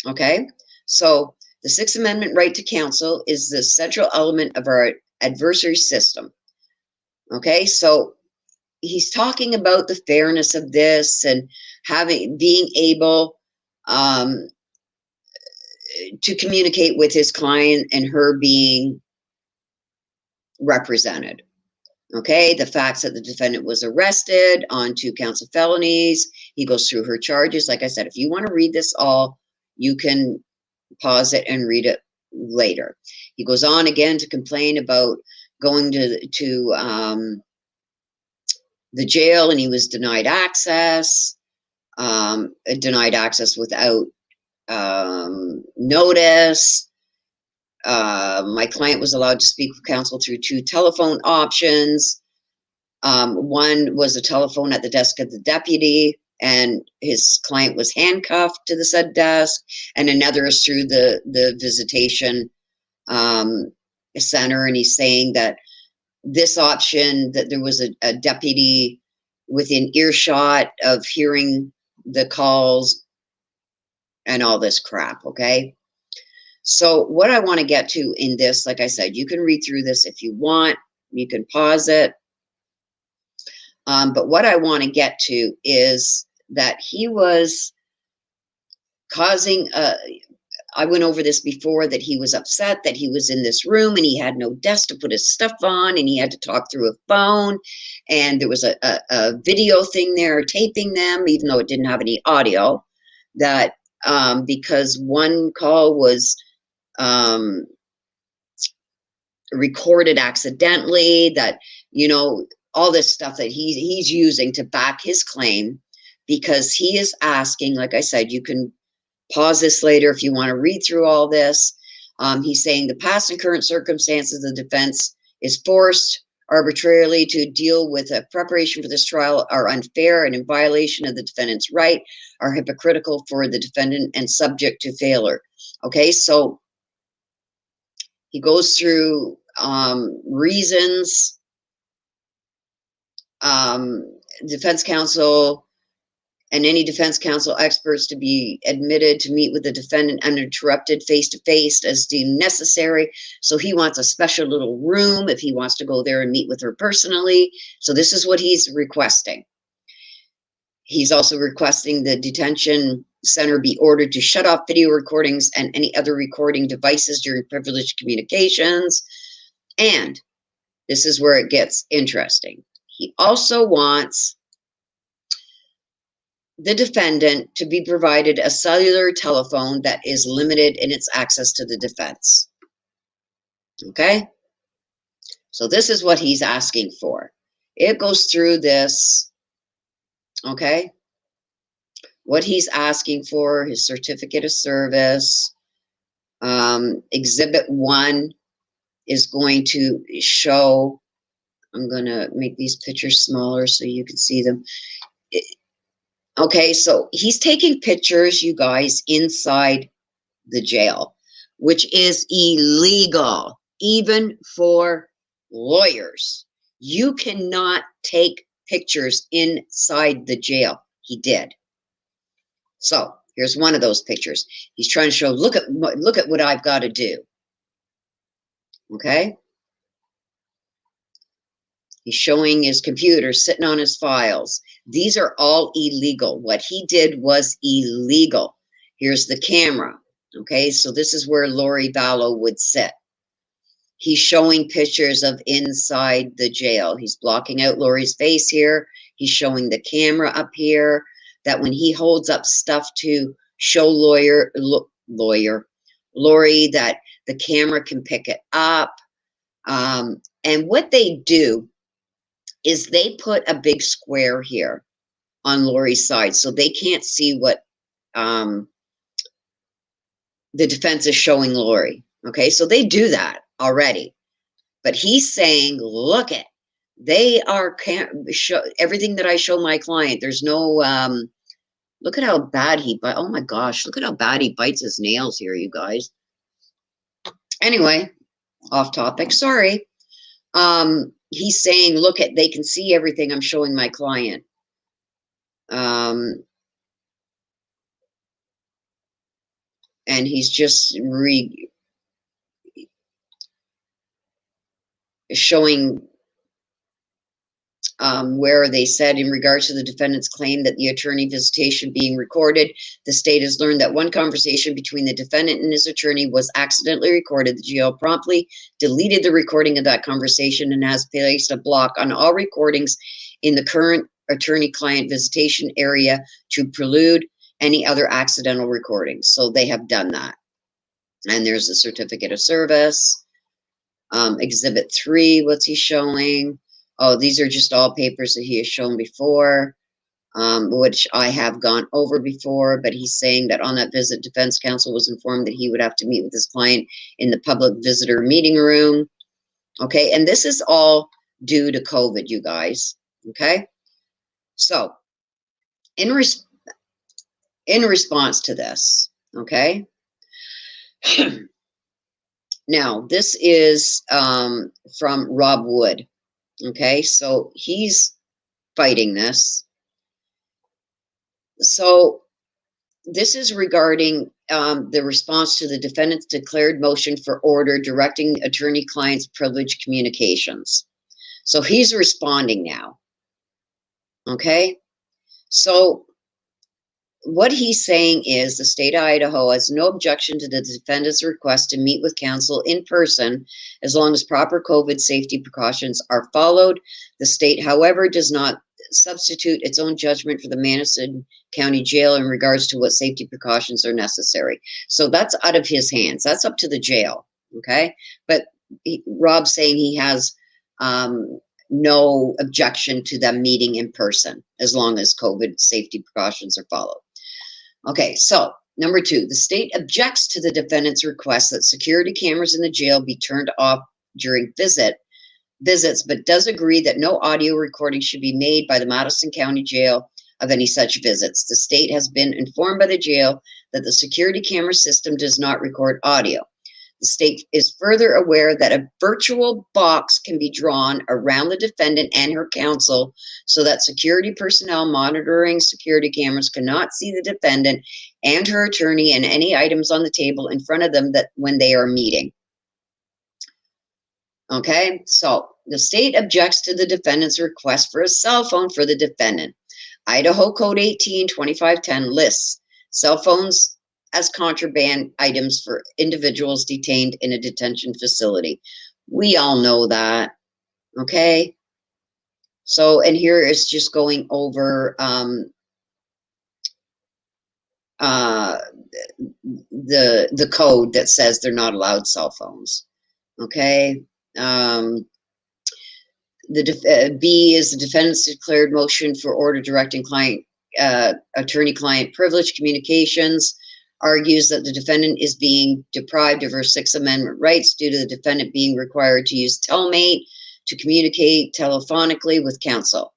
Okay? So, the 6th Amendment right to counsel is the central element of our adversary system. Okay, so he's talking about the fairness of this and being able to communicate with his client and her being represented. Okay, the facts that the defendant was arrested on 2 counts of felonies. He goes through her charges. Like I said, if you want to read this all, you can pause it and read it later. He goes on again to complain about going to the jail, and he was denied access without notice. My client was allowed to speak with counsel through 2 telephone options. One was a telephone at the desk of the deputy, and his client was handcuffed to the said desk, and another is through the visitation center, and he's saying that this option, that there was a deputy within earshot of hearing the calls and all this crap, okay? So what I want to get to in this, like I said, you can read through this if you want, you can pause it. But what I want to get to is that he was causing, I went over this before, that he was upset that he was in this room and he had no desk to put his stuff on, and he had to talk through a phone, and there was a video thing there taping them, even though it didn't have any audio, that because one call was recorded accidentally, that, you know, all this stuff that he's using to back his claim, because he is asking, like I said, you can pause this later if you want to read through all this. He's saying the past and current circumstances of the defense is forced arbitrarily to deal with a preparation for this trial are unfair and in violation of the defendant's right, are hypocritical for the defendant and subject to failure. Okay, so he goes through reasons. Defense counsel and any defense counsel experts to be admitted to meet with the defendant uninterrupted face-to-face as deemed necessary. So he wants a special little room if he wants to go there and meet with her personally. So this is what he's requesting. He's also requesting the detention center be ordered to shut off video recordings and any other recording devices during privileged communications. And this is where it gets interesting. He also wants the defendant to be provided a cellular telephone that is limited in its access to the defense. Okay? So this is what he's asking for. It goes through this, okay? What he's asking for, his certificate of service. Exhibit 1 is going to show, I'm going to make these pictures smaller so you can see them. Okay, so he's taking pictures, you guys, inside the jail, which is illegal, even for lawyers. You cannot take pictures inside the jail. He did. So here's one of those pictures. He's trying to show, look at what I've got to do. Okay? He's showing his computer, sitting on his files. These are all illegal. What he did was illegal. Here's the camera. Okay, so this is where Lori Vallow would sit. He's showing pictures of inside the jail. He's blocking out Lori's face here. He's showing the camera up here, that when he holds up stuff to show Lori that the camera can pick it up. And what they do is they put a big square here on Lori's side, so they can't see what the defense is showing Lori. Okay, so they do that already. But he's saying, look it, they are everything that I show my client. There's no, look at how bad he bites. Oh my gosh, look at how bad he bites his nails here, you guys. Anyway, off topic, sorry. He's saying, look at, they can see everything I'm showing my client. And he's just showing where they said, in regards to the defendant's claim that the attorney visitation being recorded, the state has learned that one conversation between the defendant and his attorney was accidentally recorded. The jail promptly deleted the recording of that conversation and has placed a block on all recordings in the current attorney-client visitation area to prelude any other accidental recordings. So they have done that. And there's a certificate of service. Exhibit 3, what's he showing? Oh, these are just all papers that he has shown before, which I have gone over before, but he's saying that on that visit, defense counsel was informed that he would have to meet with his client in the public visitor meeting room. Okay, and this is all due to COVID, you guys. Okay, so in response to this, okay? Now, this is from Rob Wood, okay? So he's fighting this. So this is regarding the response to the defendant's declared motion for order directing attorney-client's privileged communications. So he's responding now, okay? So what he's saying is the state of Idaho has no objection to the defendant's request to meet with counsel in person as long as proper COVID safety precautions are followed. The state, however, does not substitute its own judgment for the Madison County Jail in regards to what safety precautions are necessary. So that's out of his hands. That's up to the jail, okay? But Rob's saying he has no objection to them meeting in person as long as COVID safety precautions are followed. Okay, so number 2, the state objects to the defendant's request that security cameras in the jail be turned off during visits, but does agree that no audio recording should be made by the Madison County Jail of any such visits. The state has been informed by the jail that the security camera system does not record audio. The state is further aware that a virtual box can be drawn around the defendant and her counsel so that security personnel monitoring security cameras cannot see the defendant and her attorney and any items on the table in front of them that when they are meeting. Okay, so the state objects to the defendant's request for a cell phone for the defendant. Idaho Code 18-2510 lists cell phones as contraband items for individuals detained in a detention facility. We all know that, okay? So, and here is just going over the code that says they're not allowed cell phones, okay? B is the defendant's declared motion for order directing attorney-client privilege communications, argues that the defendant is being deprived of her Sixth Amendment rights due to the defendant being required to use Telmate to communicate telephonically with counsel.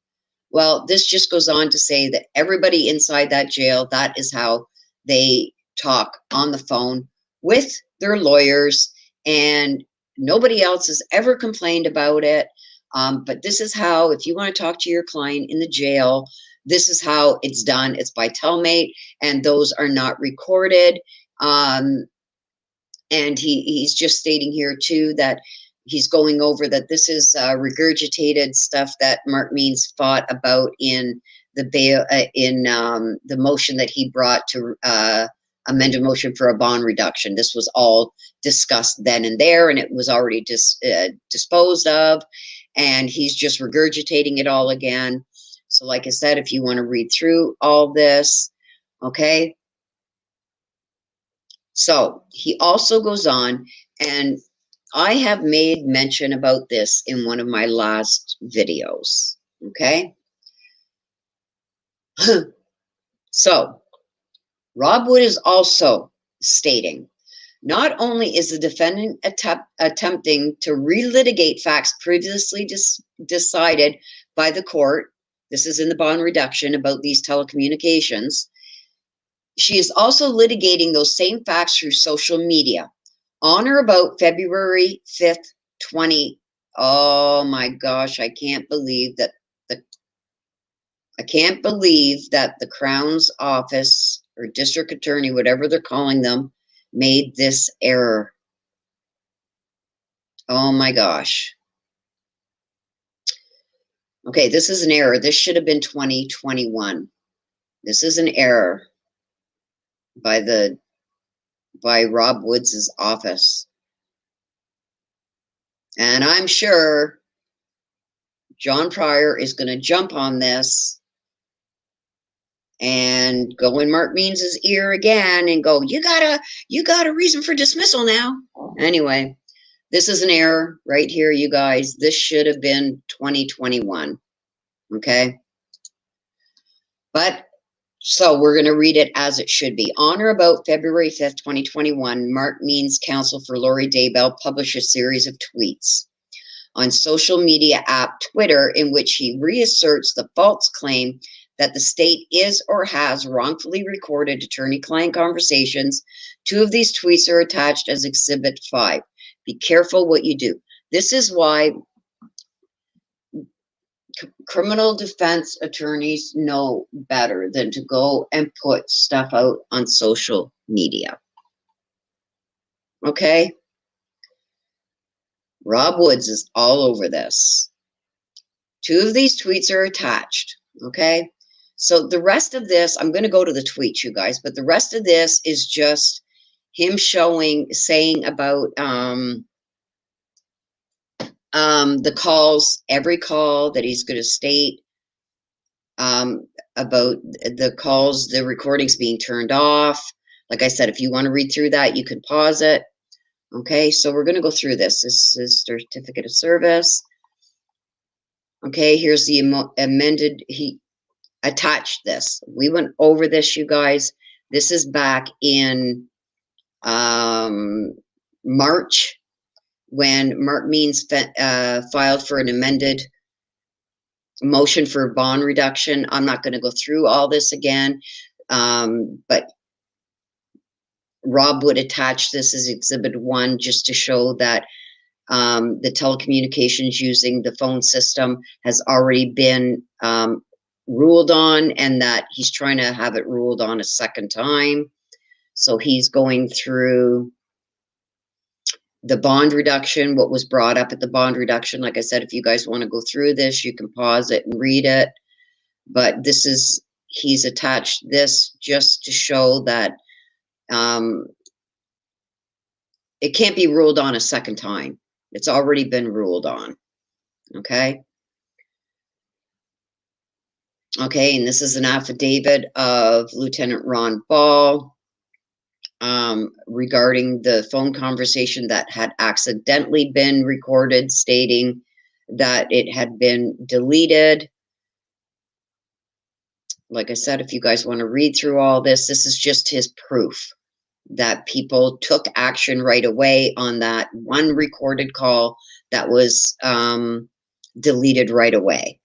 Well, this just goes on to say that everybody inside that jail, that is how they talk on the phone with their lawyers, and nobody else has ever complained about it. But this is how, if you want to talk to your client in the jail, this is how it's done. It's by Telmate, and those are not recorded. And he's just stating here too that he's going over that this is regurgitated stuff that Mark Means fought about in the bail the motion that he brought to amend a motion for a bond reduction. This was all discussed then and there, and it was already disposed of, and he's just regurgitating it all again. So like I said, if you want to read through all this, okay. So he also goes on, and I have made mention about this in one of my last videos, okay. So Rob Wood is also stating, not only is the defendant attempting to relitigate facts previously decided by the court, this is in the bond reduction about these telecommunications, she is also litigating those same facts through social media. On or about February 5th, oh my gosh, I can't believe that the Crown's office or district attorney, whatever they're calling them, made this error. Oh my gosh. Okay, this is an error. This should have been 2021. This is an error by Rob Woods' office. And I'm sure John Pryor is going to jump on this and go in Mark Means' ear again and go, you got a reason for dismissal now. Anyway, this is an error right here, you guys. This should have been 2021. Okay. But so we're going to read it as it should be. On or about February 5th, 2021, Mark Means' counsel for Lori Daybell published a series of tweets on social media app Twitter in which he reasserts the false claim that the state is or has wrongfully recorded attorney-client conversations. 2 of these tweets are attached as Exhibit 5. Be careful what you do. This is why criminal defense attorneys know better than to go and put stuff out on social media. Okay? Rob Woods is all over this. 2 of these tweets are attached. Okay? So the rest of this, I'm going to go to the tweets, you guys, but the rest of this is just him saying about the calls, every call that he's going to state about the calls, the recordings being turned off. Like I said, if you want to read through that, you can pause it. Okay, so we're going to go through this. This is certificate of service. Okay, here's the amended, he attached this. We went over this, you guys. This is back in March, when Mark Means filed for an amended motion for bond reduction. I'm not going to go through all this again, but Rob would attach this as Exhibit 1 just to show that the telecommunications using the phone system has already been ruled on, and that he's trying to have it ruled on a second time. So he's going through the bond reduction, what was brought up at the bond reduction. Like I said, if you guys want to go through this, you can pause it and read it. But this is, he's attached this just to show that it can't be ruled on a second time. It's already been ruled on. Okay. Okay, and this is an affidavit of Lieutenant Ron Ball regarding the phone conversation that had accidentally been recorded, stating that it had been deleted. Like I said, if you guys want to read through all this, this is just his proof that people took action right away on that one recorded call that was deleted right away.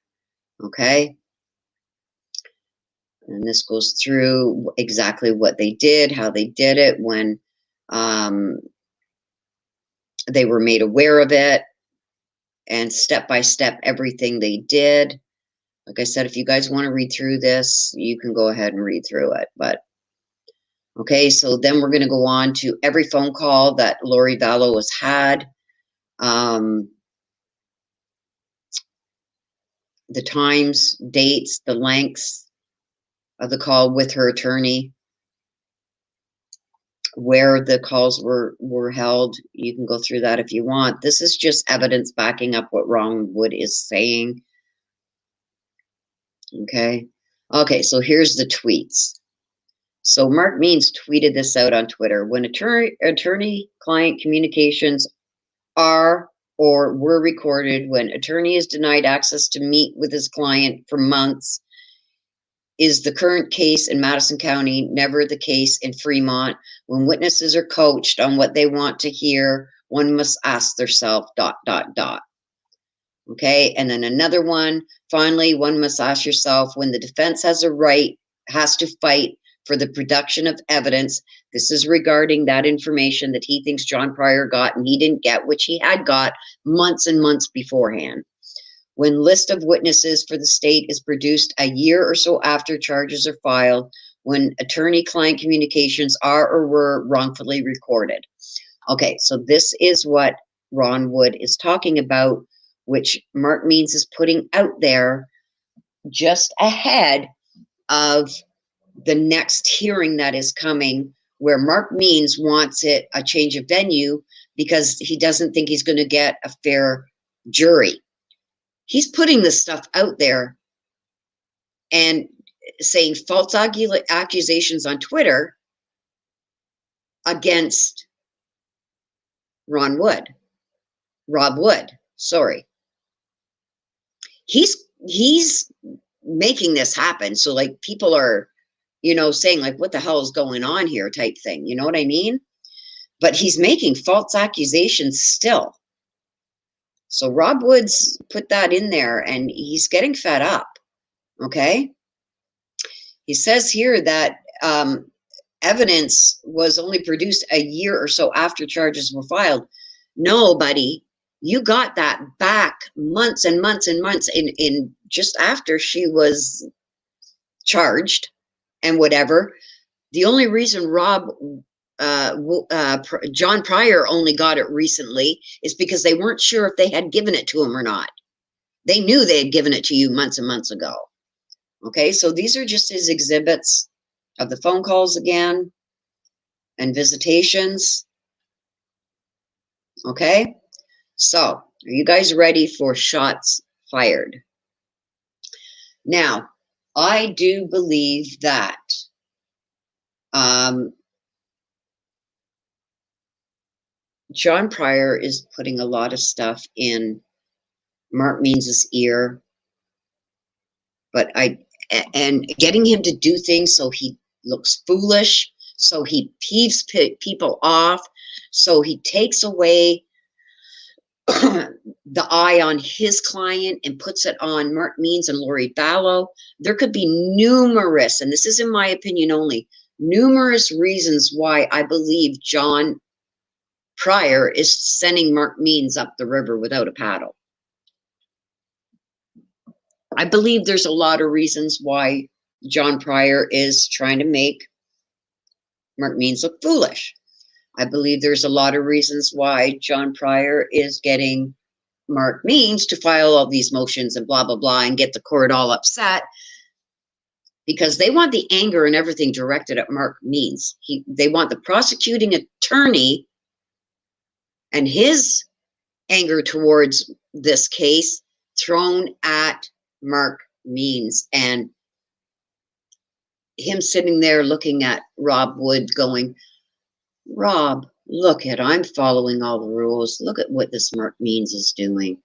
Okay. And this goes through exactly what they did, how they did it, when they were made aware of it, and step by step everything they did. Like I said, if you guys want to read through this, you can go ahead and read through it. But okay, so then we're going to go on to every phone call that Lori Vallow has had. The times, dates, the lengths of the call with her attorney, where the calls were held. You can go through that if you want. This is just evidence backing up what Ron Wood is saying. Okay. Okay, so here's the tweets. So Mark Means tweeted this out on Twitter. When attorney-client communications are or were recorded, when attorney is denied access to meet with his client for months, is the current case in Madison County never the case in Fremont? When witnesses are coached on what they want to hear, one must ask themselves, ... Okay, and then another one, finally, one must ask yourself, when the defense has to fight for the production of evidence, this is regarding that information that he thinks John Pryor got and he didn't get, which he had got months and months beforehand. When list of witnesses for the state is produced a year or so after charges are filed, when attorney-client communications are or were wrongfully recorded. Okay, so this is what Ron Wood is talking about, which Mark Means is putting out there just ahead of the next hearing that is coming, where Mark Means wants it a change of venue because he doesn't think he's going to get a fair jury. He's putting this stuff out there and saying false accusations on Twitter against Rob Wood, sorry. He's making this happen. So like people are, saying like, what the hell is going on here type thing. You know what I mean? But he's making false accusations still. So Rob Woods put that in there and he's getting fed up. Okay. He says here that evidence was only produced a year or so after charges were filed. No, buddy, you got that back months and months and months in just after she was charged and whatever. The only reason John Pryor only got it recently is because they weren't sure if they had given it to him or not. They knew they had given it to you months and months ago. Okay, so these are just his exhibits of the phone calls again and visitations. Okay, so are you guys ready for shots fired? Now, I do believe that John Pryor is putting a lot of stuff in Mark Means's ear, but and getting him to do things so he looks foolish, so he peeves people off, so he takes away the eye on his client and puts it on Mark Means and Lori Vallow. There could be numerous, and this is in my opinion only, numerous reasons why I believe John Pryor is sending Mark Means up the river without a paddle. I believe there's a lot of reasons why John Pryor is trying to make Mark Means look foolish. I believe there's a lot of reasons why John Pryor is getting Mark Means to file all these motions and blah, blah, blah, and get the court all upset because they want the anger and everything directed at Mark Means. They want the prosecuting attorney and his anger towards this case thrown at Mark Means, and him sitting there looking at Rob Wood going, Rob, look at, I'm following all the rules. Look at what this Mark Means is doing.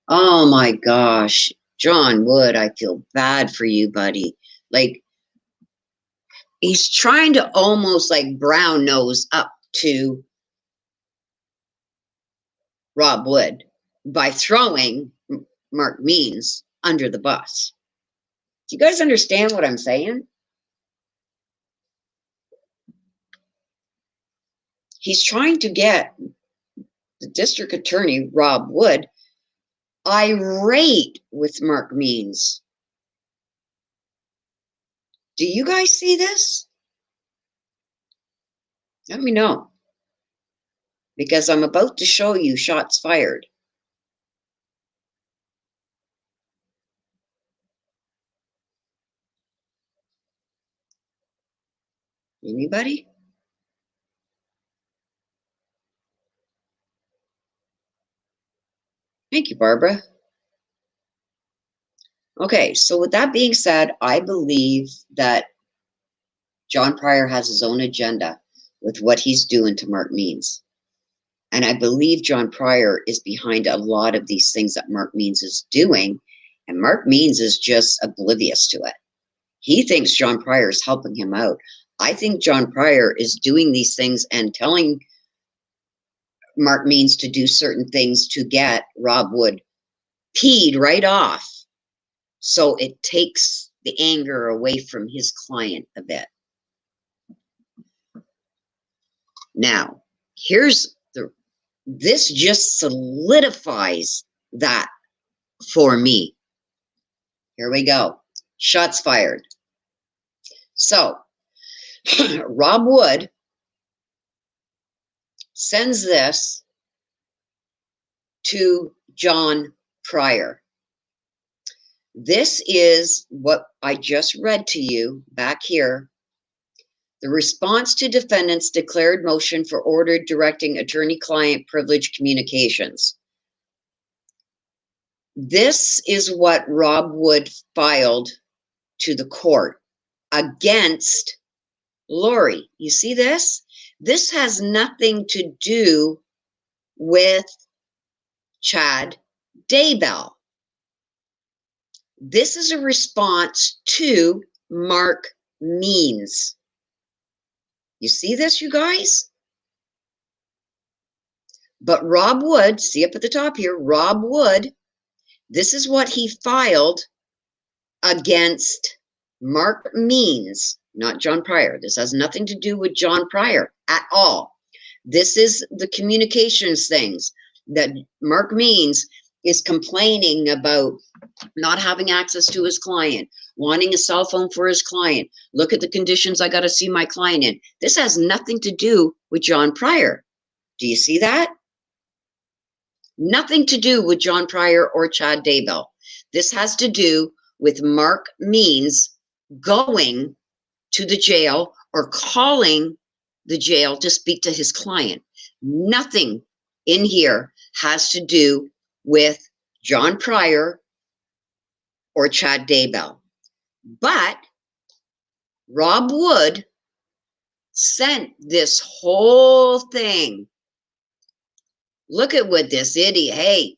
Oh my gosh, John Wood, I feel bad for you, buddy. Like, he's trying to almost like brown nose up to Rob Wood by throwing Mark Means under the bus. Do you guys understand what I'm saying? He's trying to get the district attorney, Rob Wood, irate with Mark Means. Do you guys see this? Let me know. Because I'm about to show you shots fired. Anybody? Thank you, Barbara. Okay, so with that being said, I believe that John Pryor has his own agenda with what he's doing to Mark Means. And I believe John Pryor is behind a lot of these things that Mark Means is doing, and Mark Means is just oblivious to it. He thinks John Pryor is helping him out. I think John Pryor is doing these things and telling Mark Means to do certain things to get Rob Wood peed right off, so it takes the anger away from his client a bit. Now, this just solidifies that for me. Here we go. Shots fired. So, Rob Wood sends this to John Pryor. This is what I just read to you back here. The response to defendant's declared motion for order directing attorney-client privilege communications. This is what Rob Wood filed to the court against Lori. You see this? This has nothing to do with Chad Daybell. This is a response to Mark Means. You see this, you guys? But Rob Wood, see up at the top here, Rob Wood, this is what he filed against Mark Means, not John Pryor. This has nothing to do with John Pryor at all. This is the communications things that Mark Means is complaining about not having access to his client, wanting a cell phone for his client. Look at the conditions I got to see my client in. This has nothing to do with John Pryor. Do you see that? Nothing to do with John Pryor or Chad Daybell. This has to do with Mark Means going to the jail or calling the jail to speak to his client. Nothing in here has to do with John Pryor or Chad Daybell. But Rob Wood sent this whole thing. Look at what this idiot, hey,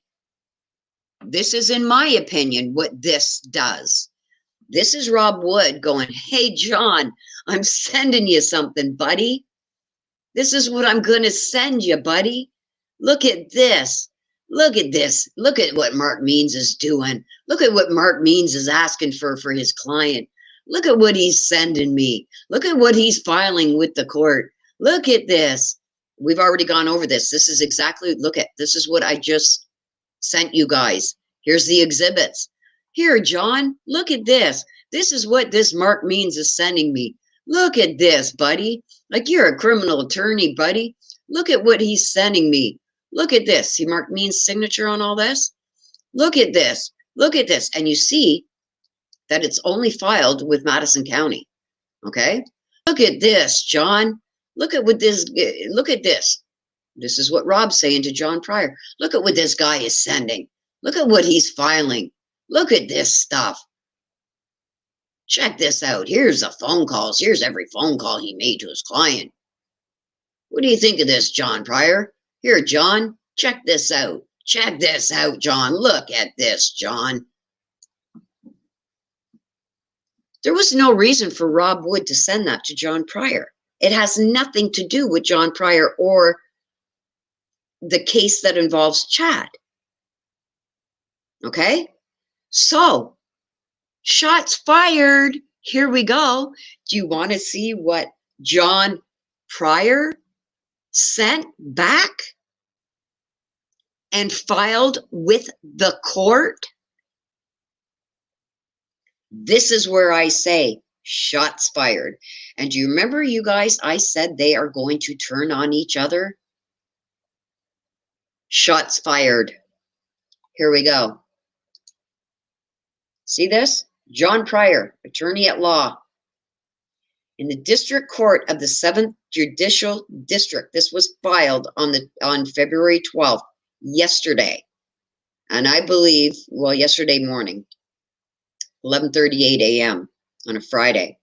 this is, in my opinion, what this does. This is Rob Wood going, hey, John, I'm sending you something, buddy. This is what I'm going to send you, buddy. Look at this. Look at this. Look at what Mark Means is doing. Look at what Mark Means is asking for his client. Look at what he's sending me. Look at what he's filing with the court. Look at this. We've already gone over this. This is exactly, look at, this is what I just sent you guys. Here's the exhibits. Here, John, look at this. This is what this Mark Means is sending me. Look at this, buddy. Like, you're a criminal attorney, buddy. Look at what he's sending me. Look at this. See Mark Means' signature on all this? Look at this. Look at this. And you see that it's only filed with Madison County. Okay? Look at this, John. Look at what this, look at this. This is what Rob's saying to John Pryor. Look at what this guy is sending. Look at what he's filing. Look at this stuff. Check this out. Here's the phone calls. Here's every phone call he made to his client. What do you think of this, John Pryor? Here, John, check this out. Check this out, John. Look at this, John. There was no reason for Rob Wood to send that to John Pryor. It has nothing to do with John Pryor or the case that involves Chad. Okay? So, shots fired. Here we go. Do you want to see what John Pryor sent back and filed with the court? This is where I say shots fired. And do you remember, you guys, I said they are going to turn on each other? Shots fired. Here we go. See this? John Pryor, attorney at law. In the District Court of the 7th Judicial District. This was filed on February 12th, yesterday. And I believe, well, yesterday morning, 11:38 a.m. on a Friday.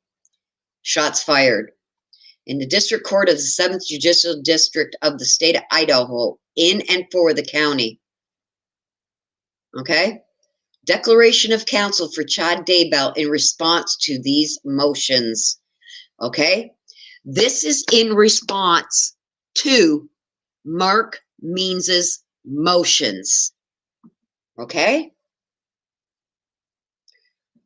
Shots fired. In the District Court of the 7th Judicial District of the state of Idaho, in and for the county. Okay? Declaration of counsel for Chad Daybell in response to these motions. Okay? This is in response to Mark Means's motions. Okay?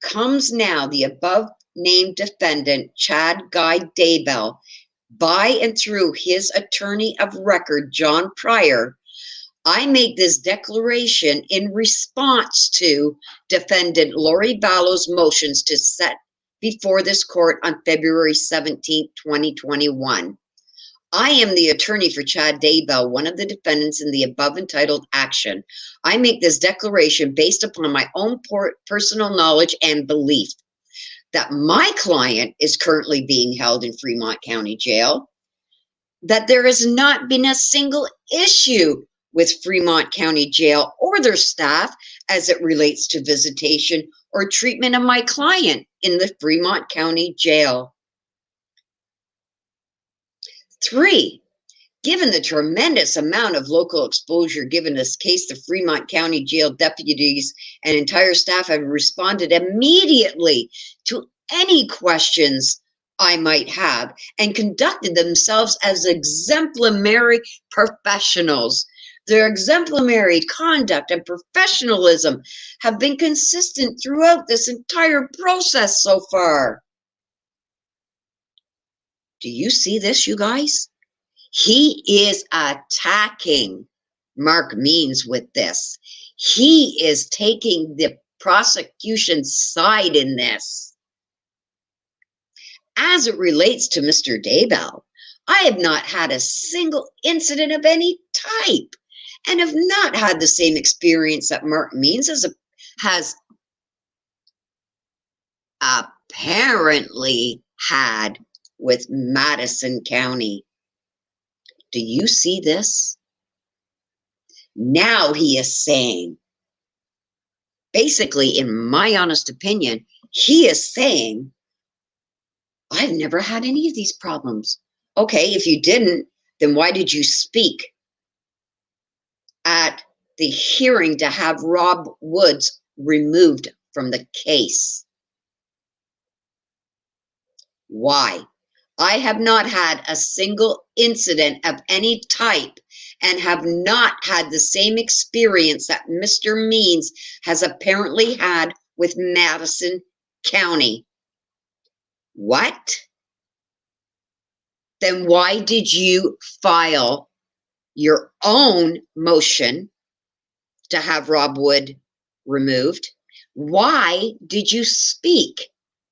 Comes now the above named defendant, Chad Guy Daybell, by and through his attorney of record, John Pryor. I make this declaration in response to defendant Lori Vallow's motions to set before this court on February 17, 2021. I am the attorney for Chad Daybell, one of the defendants in the above entitled action. I make this declaration based upon my own personal knowledge and belief that my client is currently being held in Fremont County Jail, that there has not been a single issue with Fremont County Jail or their staff as it relates to visitation or treatment of my client in the Fremont County Jail. 3, given the tremendous amount of local exposure given this case, the Fremont County Jail deputies and entire staff have responded immediately to any questions I might have and conducted themselves as exemplary professionals. Their exemplary conduct and professionalism have been consistent throughout this entire process so far. Do you see this, you guys? He is attacking Mark Means with this. He is taking the prosecution's side in this. As it relates to Mr. Daybell, I have not had a single incident of any type and have not had the same experience that Mark Means has apparently had with Madison County. Do you see this? Now he is saying, basically, in my honest opinion, he is saying, I've never had any of these problems. Okay, if you didn't, then why did you speak at the hearing to have Rob Woods removed from the case? Why? I have not had a single incident of any type and have not had the same experience that Mr. Means has apparently had with Madison County. What? Then why did you file your own motion to have Rob Wood removed? Why did you speak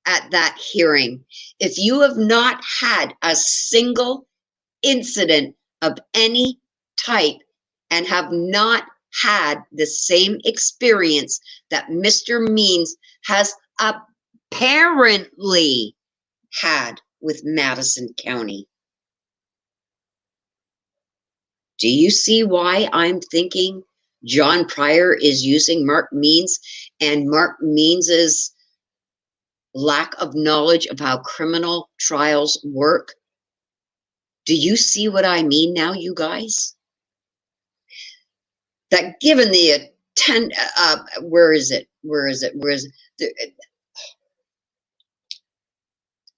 at that hearing if you have not had a single incident of any type and have not had the same experience that Mr. Means has apparently had with Madison County? Do you see why I'm thinking John Pryor is using Mark Means and Mark Means's lack of knowledge of how criminal trials work? Do you see what I mean now, you guys? That given the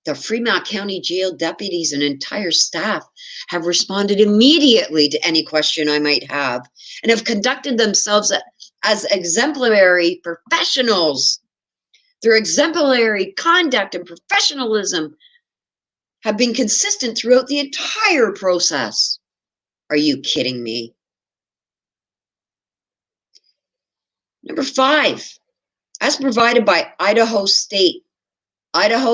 the Fremont County Jail deputies and entire staff have responded immediately to any question I might have and have conducted themselves as exemplary professionals. Their exemplary conduct and professionalism have been consistent throughout the entire process. Are you kidding me? Number 5, as provided by Idaho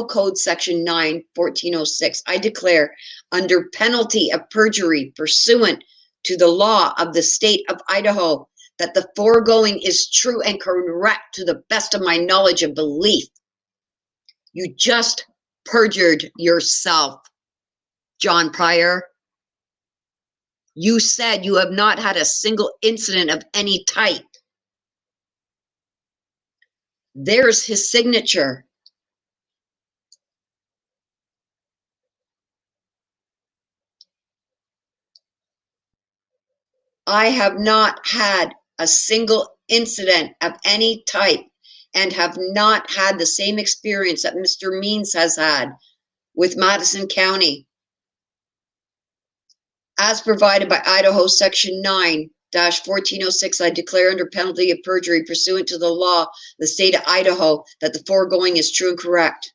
Code Section 9, 1406, I declare under penalty of perjury pursuant to the law of the state of Idaho that the foregoing is true and correct to the best of my knowledge and belief. You just perjured yourself, John Pryor. You said you have not had a single incident of any type. There's his signature. I have not had a single incident of any type and have not had the same experience that Mr. Means has had with Madison County. As provided by Idaho Section 9-1406, I declare under penalty of perjury pursuant to the law, the state of Idaho, that the foregoing is true and correct.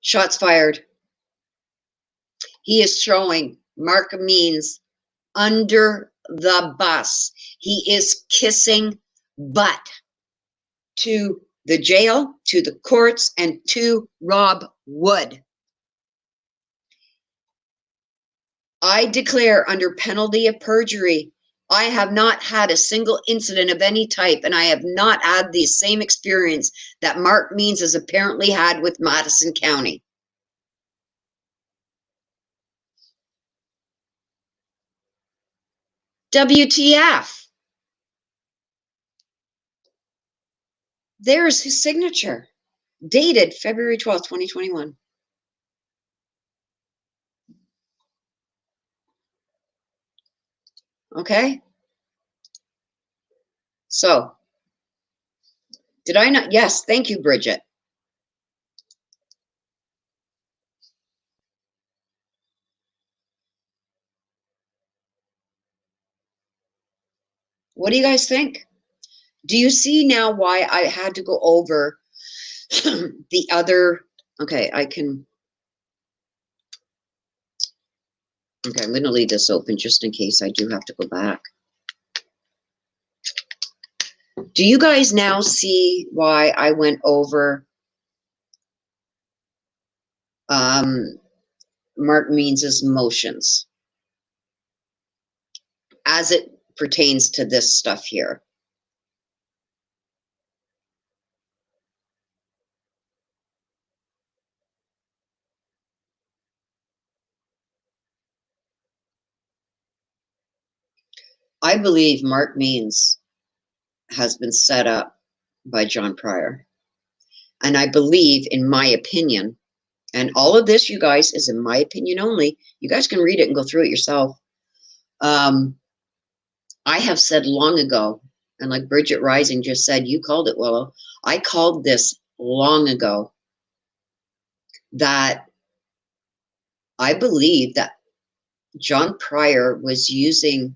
Shots fired. He is throwing Mark Means under the bus. He is kissing butt to the jail, to the courts, and to Rob Wood. I declare under penalty of perjury, I have not had a single incident of any type, and I have not had the same experience that Mark Means has apparently had with Madison County. WTF? There's his signature, dated February 12th, 2021. Okay? So, did I not? Yes, thank you, Bridget. What do you guys think? Do you see now why I had to go over the other? Okay, I'm going to leave this open just in case I do have to go back. Do you guys now see why I went over Mark Means's motions as it pertains to this stuff here? I believe Mark Means has been set up by John Pryor. And I believe, in my opinion, and all of this, you guys, is in my opinion only. You guys can read it and go through it yourself. I have said long ago, and like Bridget Rising just said, you called it, Willow. I called this long ago, that I believe that John Pryor was using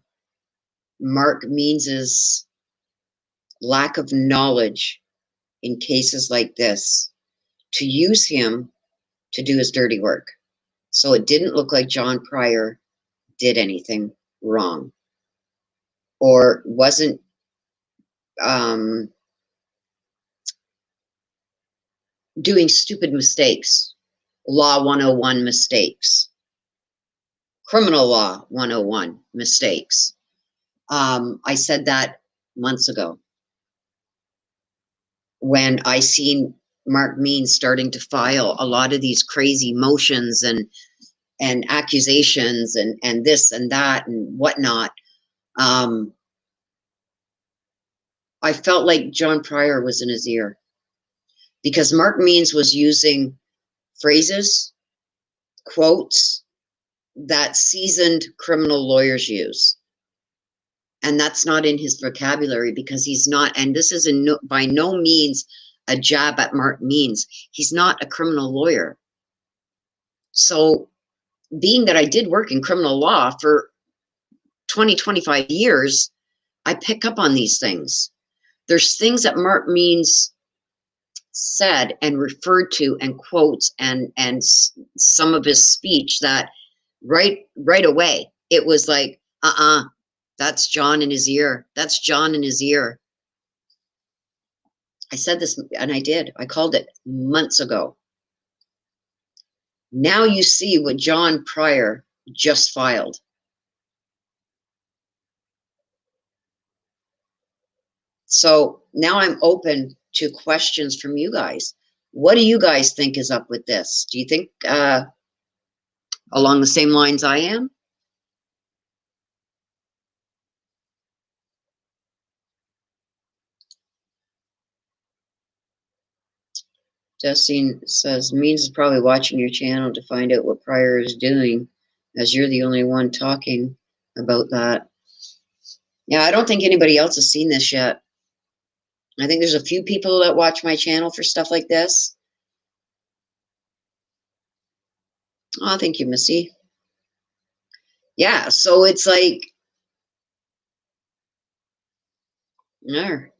Mark Means's lack of knowledge in cases like this to use him to do his dirty work. So it didn't look like John Pryor did anything wrong or wasn't doing stupid mistakes, Law 101 mistakes, criminal law 101 mistakes. I said that months ago when I seen Mark Means starting to file a lot of these crazy motions and accusations and this and that and whatnot. I felt like John Pryor was in his ear because Mark Means was using phrases, quotes that seasoned criminal lawyers use. And that's not in his vocabulary because he's not, and this is by no means a jab at Mark Means. He's not a criminal lawyer. So being that I did work in criminal law for 20, 25 years, I pick up on these things. There's things that Mark Means said and referred to and quotes and some of his speech that right away, it was like, that's John in his ear. That's John in his ear. I said this, and I did. I called it months ago. Now you see what John Pryor just filed. So now I'm open to questions from you guys. What do you guys think is up with this? Do you think along the same lines I am? Justine says, Means is probably watching your channel to find out what Pryor is doing, as you're the only one talking about that. Yeah, I don't think anybody else has seen this yet. I think there's a few people that watch my channel for stuff like this. Oh, thank you, Missy. Yeah, so it's like, there.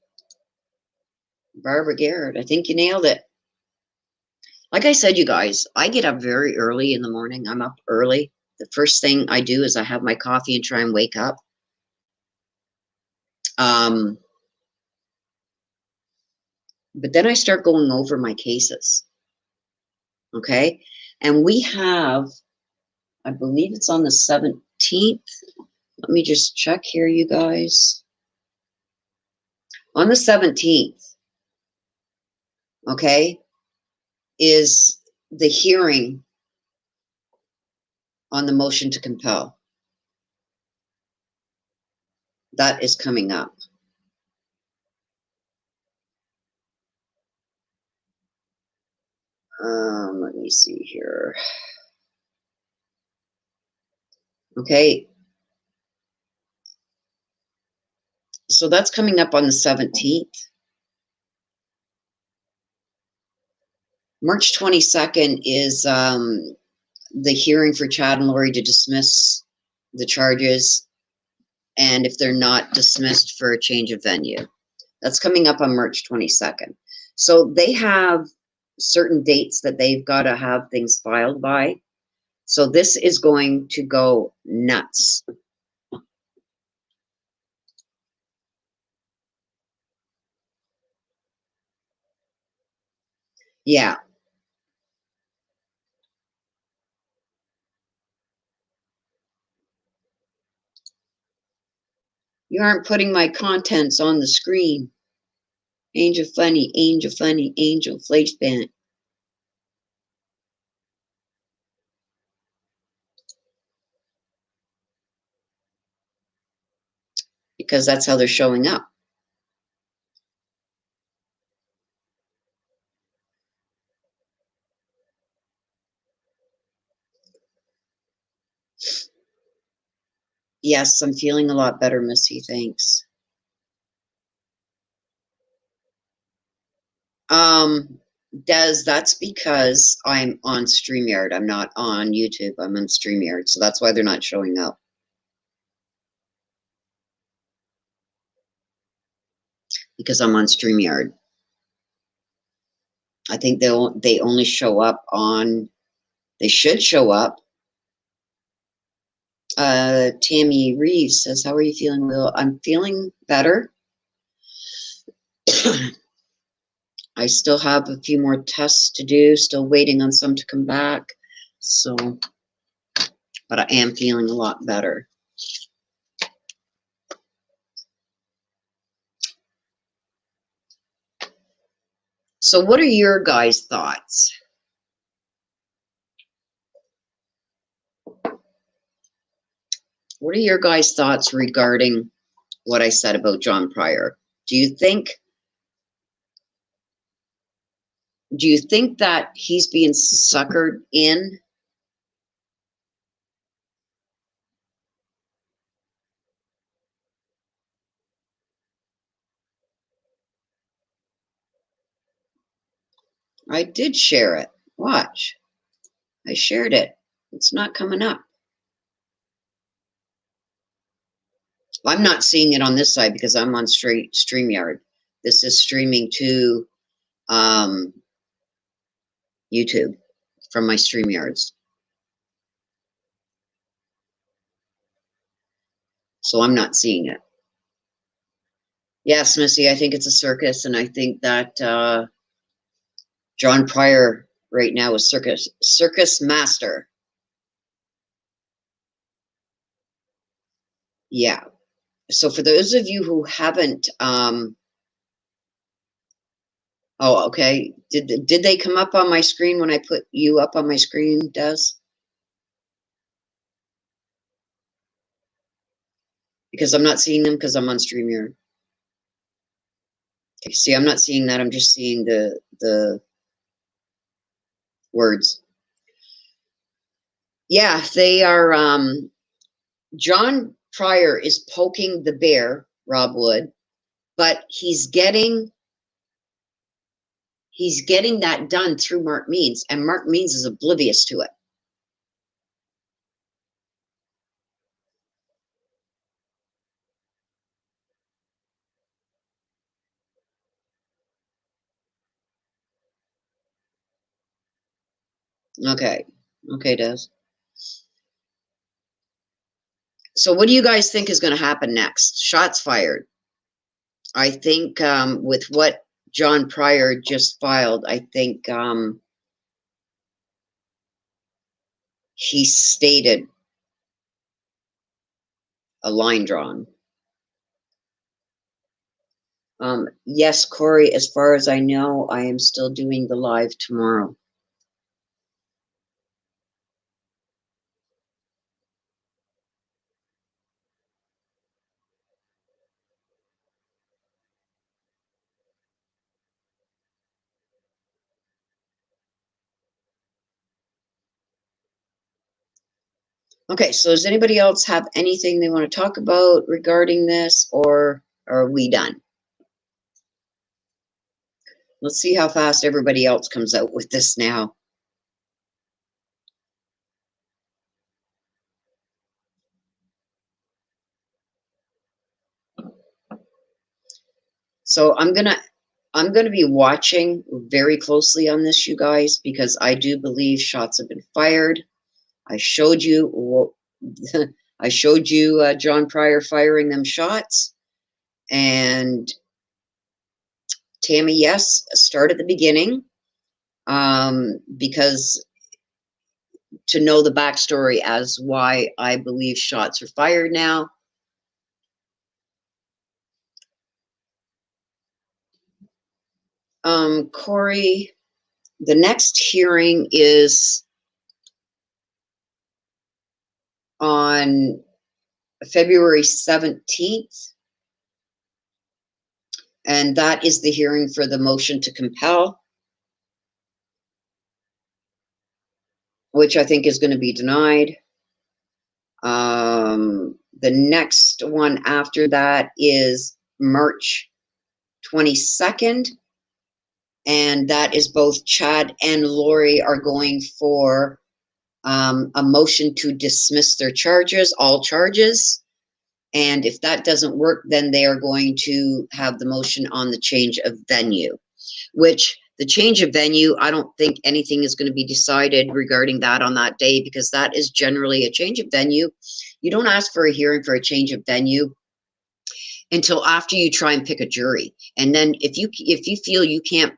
Barbara Garrett, I think you nailed it. Like I said, you guys, I get up very early in the morning. I'm up early. The first thing I do is I have my coffee and try and wake up. But then I start going over my cases. Okay. And we have, I believe it's on the 17th. Let me just check here, you guys. On the 17th, okay, is the hearing on the motion to compel. That is coming up. Let me see here. Okay. So that's coming up on the 17th. March 22nd is the hearing for Chad and Lori to dismiss the charges and if they're not dismissed for a change of venue. That's coming up on March 22nd. So they have certain dates that they've got to have things filed by. So this is going to go nuts. Yeah. You aren't putting my contents on the screen. Angel funny, angel flash band. Because that's how they're showing up. Yes, I'm feeling a lot better, Missy. Thanks. That's because I'm on StreamYard. I'm not on YouTube. I'm on StreamYard. So that's why they're not showing up. Because I'm on StreamYard. I think they only show up on, they should show up. Tammy Reeves says, how are you feeling, Will? I'm feeling better. I still have a few more tests to do, still waiting on some to come back. So, but I am feeling a lot better. So what are your guys' thoughts? What are your guys' thoughts regarding what I said about John Pryor? Do you think that he's being suckered in? I did share it. Watch. I shared it. It's not coming up. I'm not seeing it on this side because I'm on StreamYard. This is streaming to YouTube from my StreamYards. So I'm not seeing it. Yes, Missy, I think it's a circus, and I think that John Pryor right now is circus master. Yeah. So for those of you who haven't, oh, okay. Did they come up on my screen when I put you up on my screen, Des? Because I'm not seeing them because I'm on StreamYard. Okay, see, I'm not seeing that. I'm just seeing the words. Yeah, they are. John Pryor is poking the bear, Rob Wood, but he's getting that done through Mark Means, and Mark Means is oblivious to it. Okay. Okay, Des. So what do you guys think is going to happen next? Shots fired. I think with what John Pryor just filed, I think he stated a line drawn. Yes, Corey, as far as I know, I am still doing the live tomorrow. Okay, so does anybody else have anything they want to talk about regarding this, or are we done? Let's see how fast everybody else comes out with this now. So I'm gonna be watching very closely on this, you guys, because I do believe shots have been fired. I showed you I showed you John Pryor firing them shots, and Tammy, yes, start at the beginning, because to know the backstory as why I believe shots are fired now. Corey, the next hearing is on February 17th, and that is the hearing for the motion to compel, which I think is going to be denied. The next one after that is March 22nd, and that is both Chad and Lori are going for a motion to dismiss their charges, all charges. And if that doesn't work, then they are going to have the motion on the change of venue, which the change of venue, I don't think anything is going to be decided regarding that on that day, because that is generally a change of venue. You don't ask for a hearing for a change of venue until after you try and pick a jury. And then if you feel you can't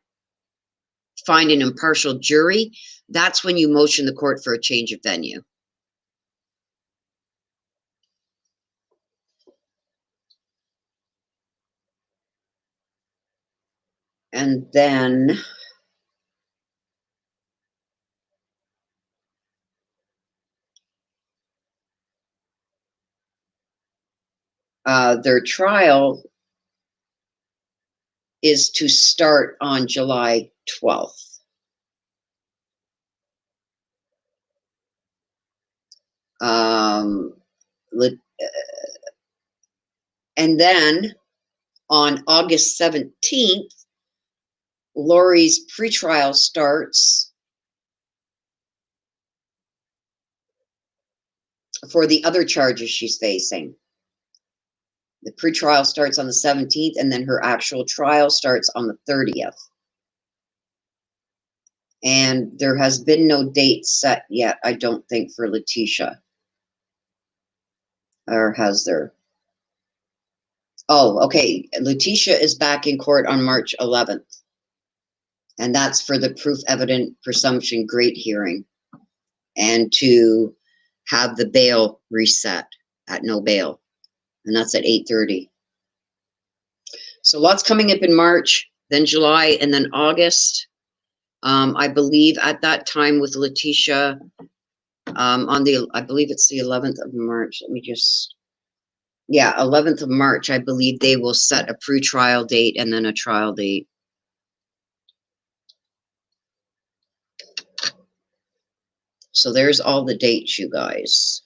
find an impartial jury, that's when you motion the court for a change of venue. And then their trial is to start on July 12th. And then on August 17th, Lori's pretrial starts for the other charges she's facing. The pretrial starts on the 17th, and then her actual trial starts on the 30th. And there has been no date set yet, I don't think, for Letitia. Or has there? Oh, okay. Letitia is back in court on March 11th. And that's for the proof evident presumption great hearing, and to have the bail reset at no bail. And that's at 8:30. So lots coming up in March, then July, and then August. I believe at that time with Letitia, I believe it's the 11th of March. Let me just, yeah, 11th of March, I believe they will set a pretrial date and then a trial date. So there's all the dates, you guys.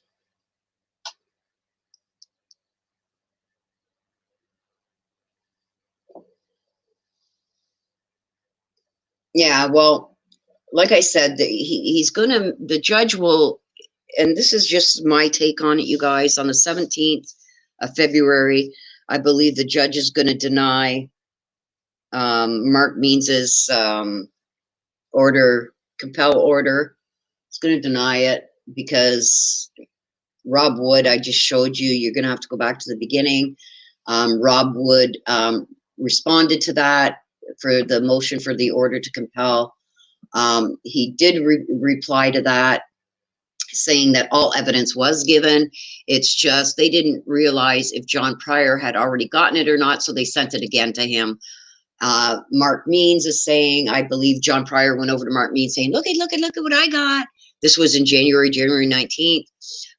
Yeah, well, like I said, the judge will, and this is just my take on it, you guys, on the 17th of February, I believe the judge is going to deny Mark Means's compel order. It's going to deny it because Rob Wood, I just showed you, you're going to have to go back to the beginning. Rob Wood responded to that for the motion for the order to compel. He did reply to that, saying that all evidence was given. It's just they didn't realize if John Pryor had already gotten it or not, so they sent it again to him. Mark Means is saying, I believe John Pryor went over to Mark Means saying, look at what I got. This was in January 19th.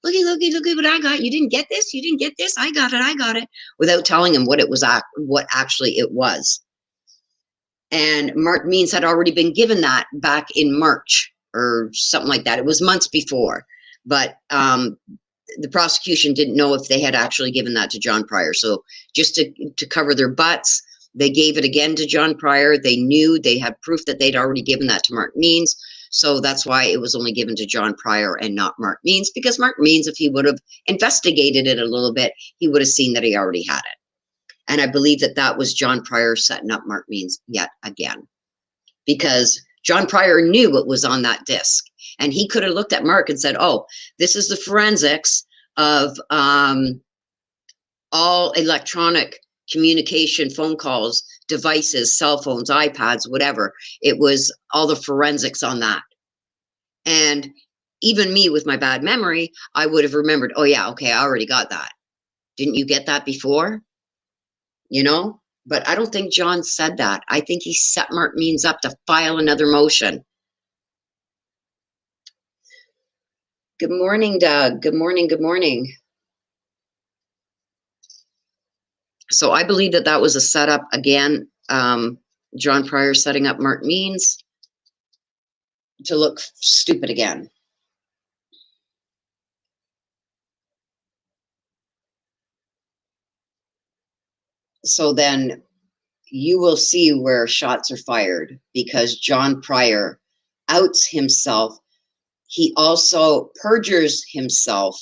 Look at what I got. You didn't get this? You didn't get this? I got it. Without telling him what it was, what actually it was. And Mark Means had already been given that back in March or something like that. It was months before, but the prosecution didn't know if they had actually given that to John Pryor. So just to cover their butts, they gave it again to John Pryor. They knew they had proof that they'd already given that to Mark Means. So that's why it was only given to John Pryor and not Mark Means, because Mark Means, if he would have investigated it a little bit, he would have seen that he already had it. And I believe that that was John Pryor setting up Mark Means yet again, because John Pryor knew what was on that disc, and he could have looked at Mark and said, oh, this is the forensics of all electronic communication, phone calls, devices, cell phones, iPads, whatever. It was all the forensics on that. And even me with my bad memory, I would have remembered, oh yeah, okay, I already got that. Didn't you get that before? You know? But I don't think John said that. I think he set Mark Means up to file another motion. Good morning, Doug. Good morning, good morning. So I believe that that was a setup again. John Pryor setting up Mark Means to look stupid again. So then you will see where shots are fired, because John Pryor outs himself. He also perjures himself.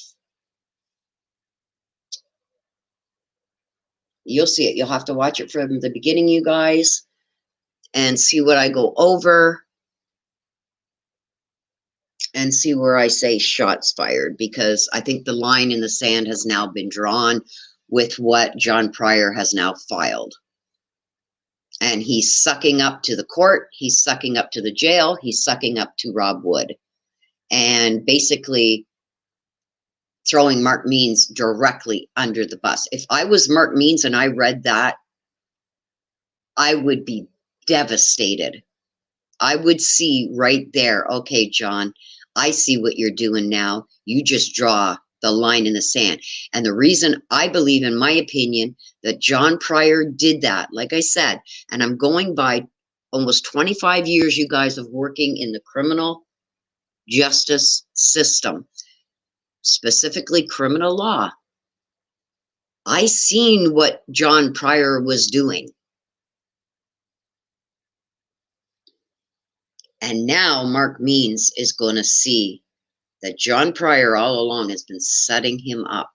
You'll see it. You'll have to watch it from the beginning, you guys, and see what I go over and see where I say shots fired, because I think the line in the sand has now been drawn with what John Pryor has now filed. And he's sucking up to the court, he's sucking up to the jail, he's sucking up to Rob Wood, and basically throwing Mark Means directly under the bus. If I was Mark Means and I read that, I would be devastated. I would see right there, okay, John, I see what you're doing now. You just draw the line in the sand. And the reason I believe, in my opinion, that John Pryor did that, like I said, and I'm going by almost 25 years, you guys, of working in the criminal justice system, specifically criminal law. I seen what John Pryor was doing. And now Mark Means is going to see that John Pryor all along has been setting him up.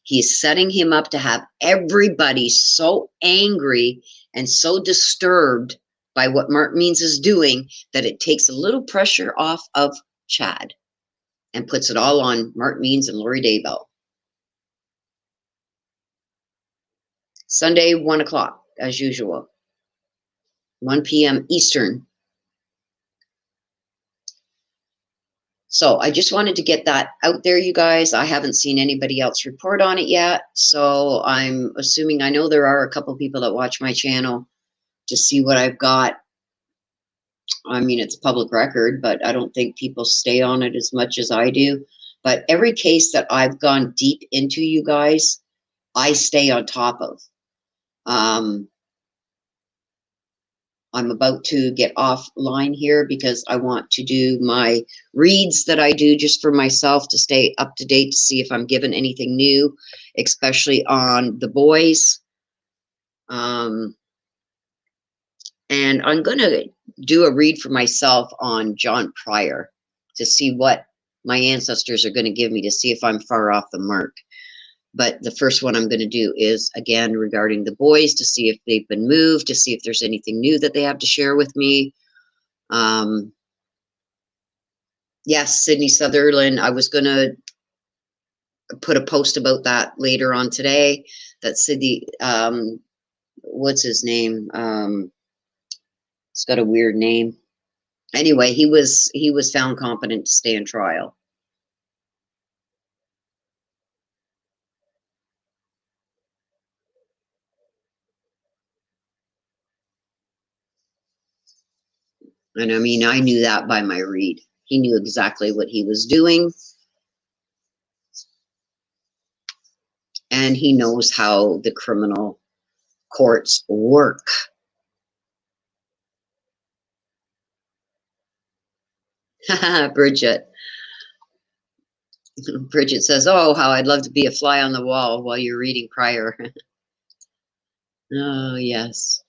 He's setting him up to have everybody so angry and so disturbed by what Mark Means is doing that it takes a little pressure off of Chad and puts it all on Mark Means and Lori Daybell. Sunday, 1 o'clock, as usual. 1 p.m. Eastern. So I just wanted to get that out there, you guys. I haven't seen anybody else report on it yet. So I'm assuming, I know there are a couple people that watch my channel to see what I've got. I mean, it's public record, but I don't think people stay on it as much as I do. But every case that I've gone deep into, you guys, I stay on top of. I'm about to get offline here because I want to do my reads that I do just for myself to stay up to date, to see if I'm given anything new, especially on the boys. And I'm going to do a read for myself on John Pryor to see what my ancestors are going to give me, to see if I'm far off the mark. But the first one I'm going to do is, again, regarding the boys, to see if they've been moved, to see if there's anything new that they have to share with me. Yes, Sydney Sutherland, I was going to put a post about that later on today. That Sydney, what's his name? It's got a weird name. Anyway, he was found competent to stand trial. And I mean, I knew that by my read. He knew exactly what he was doing. And he knows how the criminal courts work. Bridget. Bridget says, oh, how I'd love to be a fly on the wall while you're reading Pryor. Oh, yes.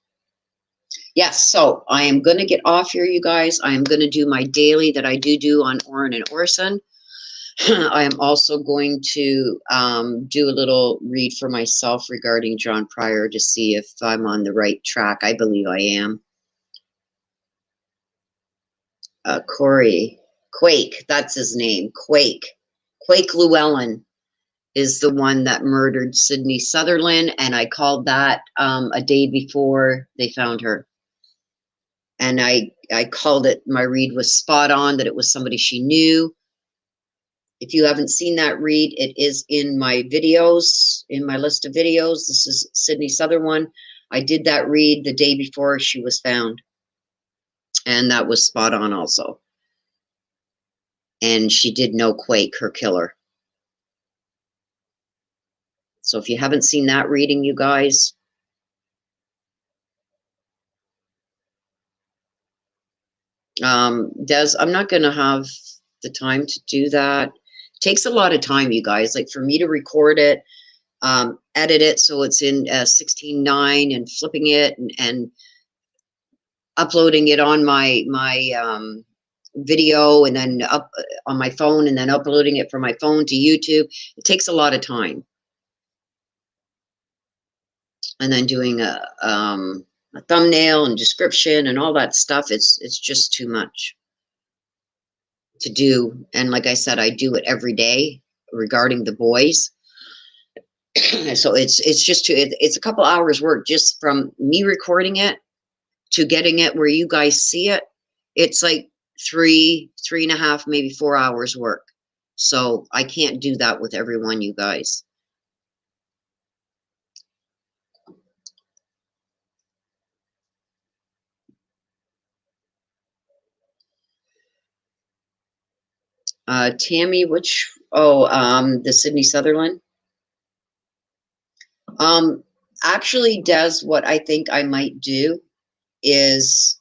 Yes, so I am going to get off here, you guys. I am going to do my daily that I do on Orrin and Orson. I am also going to do a little read for myself regarding John Pryor to see if I'm on the right track. I believe I am. Corey Quake, that's his name. Quake Llewellyn is the one that murdered Sydney Sutherland, and I called that a day before they found her. And I called it, my read was spot on, that it was somebody she knew. If you haven't seen that read, it is in my videos, in my list of videos. This is Sydney Sutherland. I did that read the day before she was found. And that was spot on also. And she did know Quake, her killer. So if you haven't seen that reading, you guys, Des, I'm not going to have the time to do that. It takes a lot of time, you guys. Like for me to record it, edit it so it's in 16:9 and flipping it and uploading it on my video and then up on my phone and then uploading it from my phone to YouTube. It takes a lot of time. And then doing a thumbnail and description and all that stuff, it's just too much to do. And like I said, I do it every day regarding the boys. So it's just it's a couple hours work just from me recording it to getting it where you guys see it. It's like 3.5, maybe 4 hours work. So I can't do that with everyone, you guys. Tammy, which, the Sydney Sutherland. Actually, Des, what I think I might do is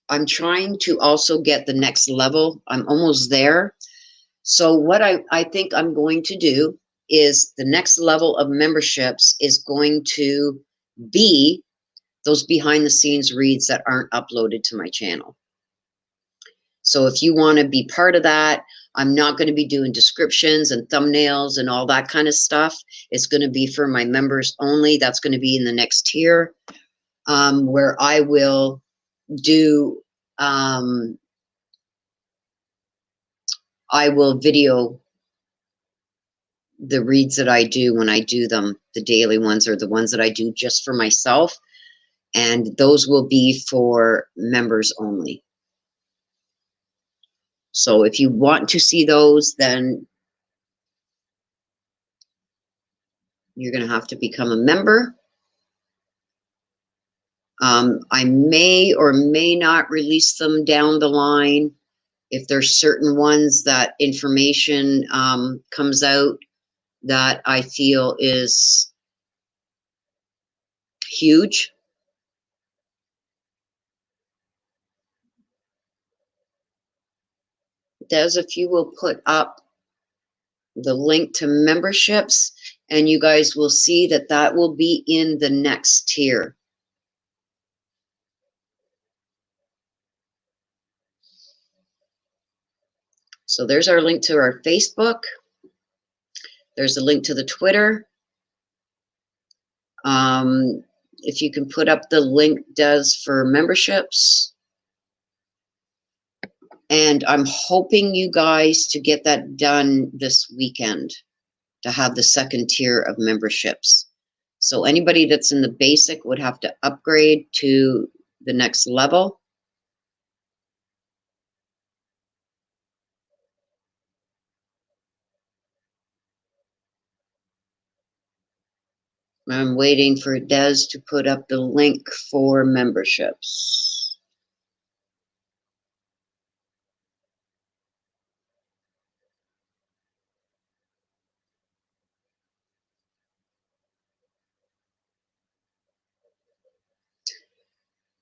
I'm trying to also get the next level. I'm almost there. So what I think I'm going to do is the next level of memberships is going to be those behind the scenes reads that aren't uploaded to my channel. So if you want to be part of that, I'm not going to be doing descriptions and thumbnails and all that kind of stuff. It's going to be for my members only. That's going to be in the next tier, where I will do, I will video the reads that I do when I do them, the daily ones or the ones that I do just for myself. And those will be for members only. So if you want to see those, then you're going to have to become a member. I may or may not release them down the line if there's certain ones that information comes out that I feel is huge. Des, if you will put up the link to memberships, and you guys will see that that will be in the next tier. So there's our link to our Facebook. There's a link to the Twitter. If you can put up the link, Des, for memberships. And I'm hoping you guys to get that done this weekend, to have the second tier of memberships. So anybody that's in the basic would have to upgrade to the next level. I'm waiting for Des to put up the link for memberships.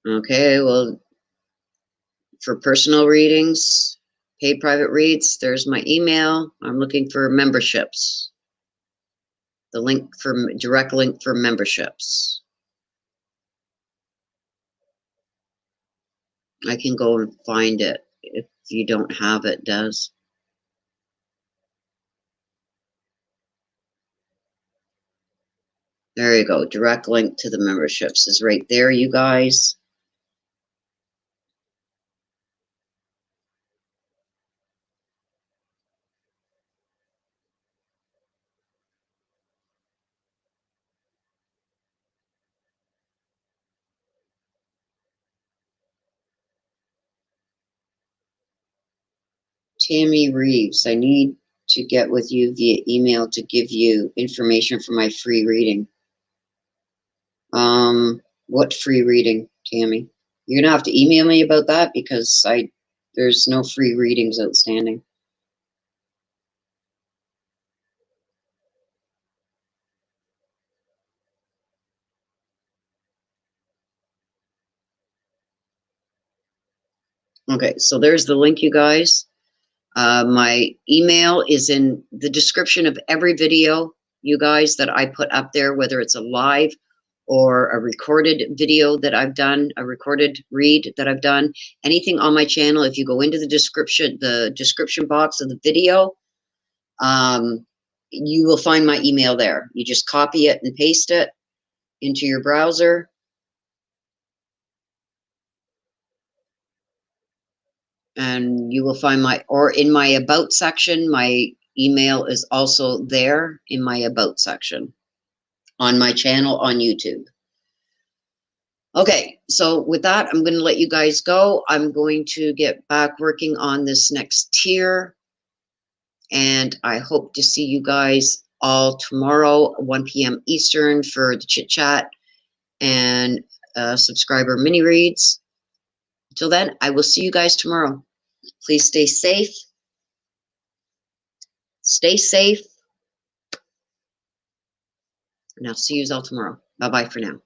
Okay, well, for personal readings, paid private reads, there's my email. I'm looking for memberships. The link for direct link for memberships. I can go and find it if you don't have it, Des. There you go. Direct link to the memberships is right there, you guys. Tammy Reeves, I need to get with you via email to give you information for my free reading. What free reading, Tammy? You're gonna have to email me about that because there's no free readings outstanding. Okay, so there's the link, you guys. My email is in the description of every video, you guys, that I put up there, whether it's a live or a recorded video that I've done, a recorded read that I've done, anything on my channel. If you go into the description box of the video, you will find my email there. You just copy it and paste it into your browser. And you will find or in my about section, my email is also there in my about section on my channel on YouTube. Okay, so with that, I'm going to let you guys go. I'm going to get back working on this next tier. And I hope to see you guys all tomorrow, 1 p.m. Eastern, for the chit chat and subscriber mini reads. Until then, I will see you guys tomorrow. Please stay safe. Stay safe. And I'll see you all tomorrow. Bye-bye for now.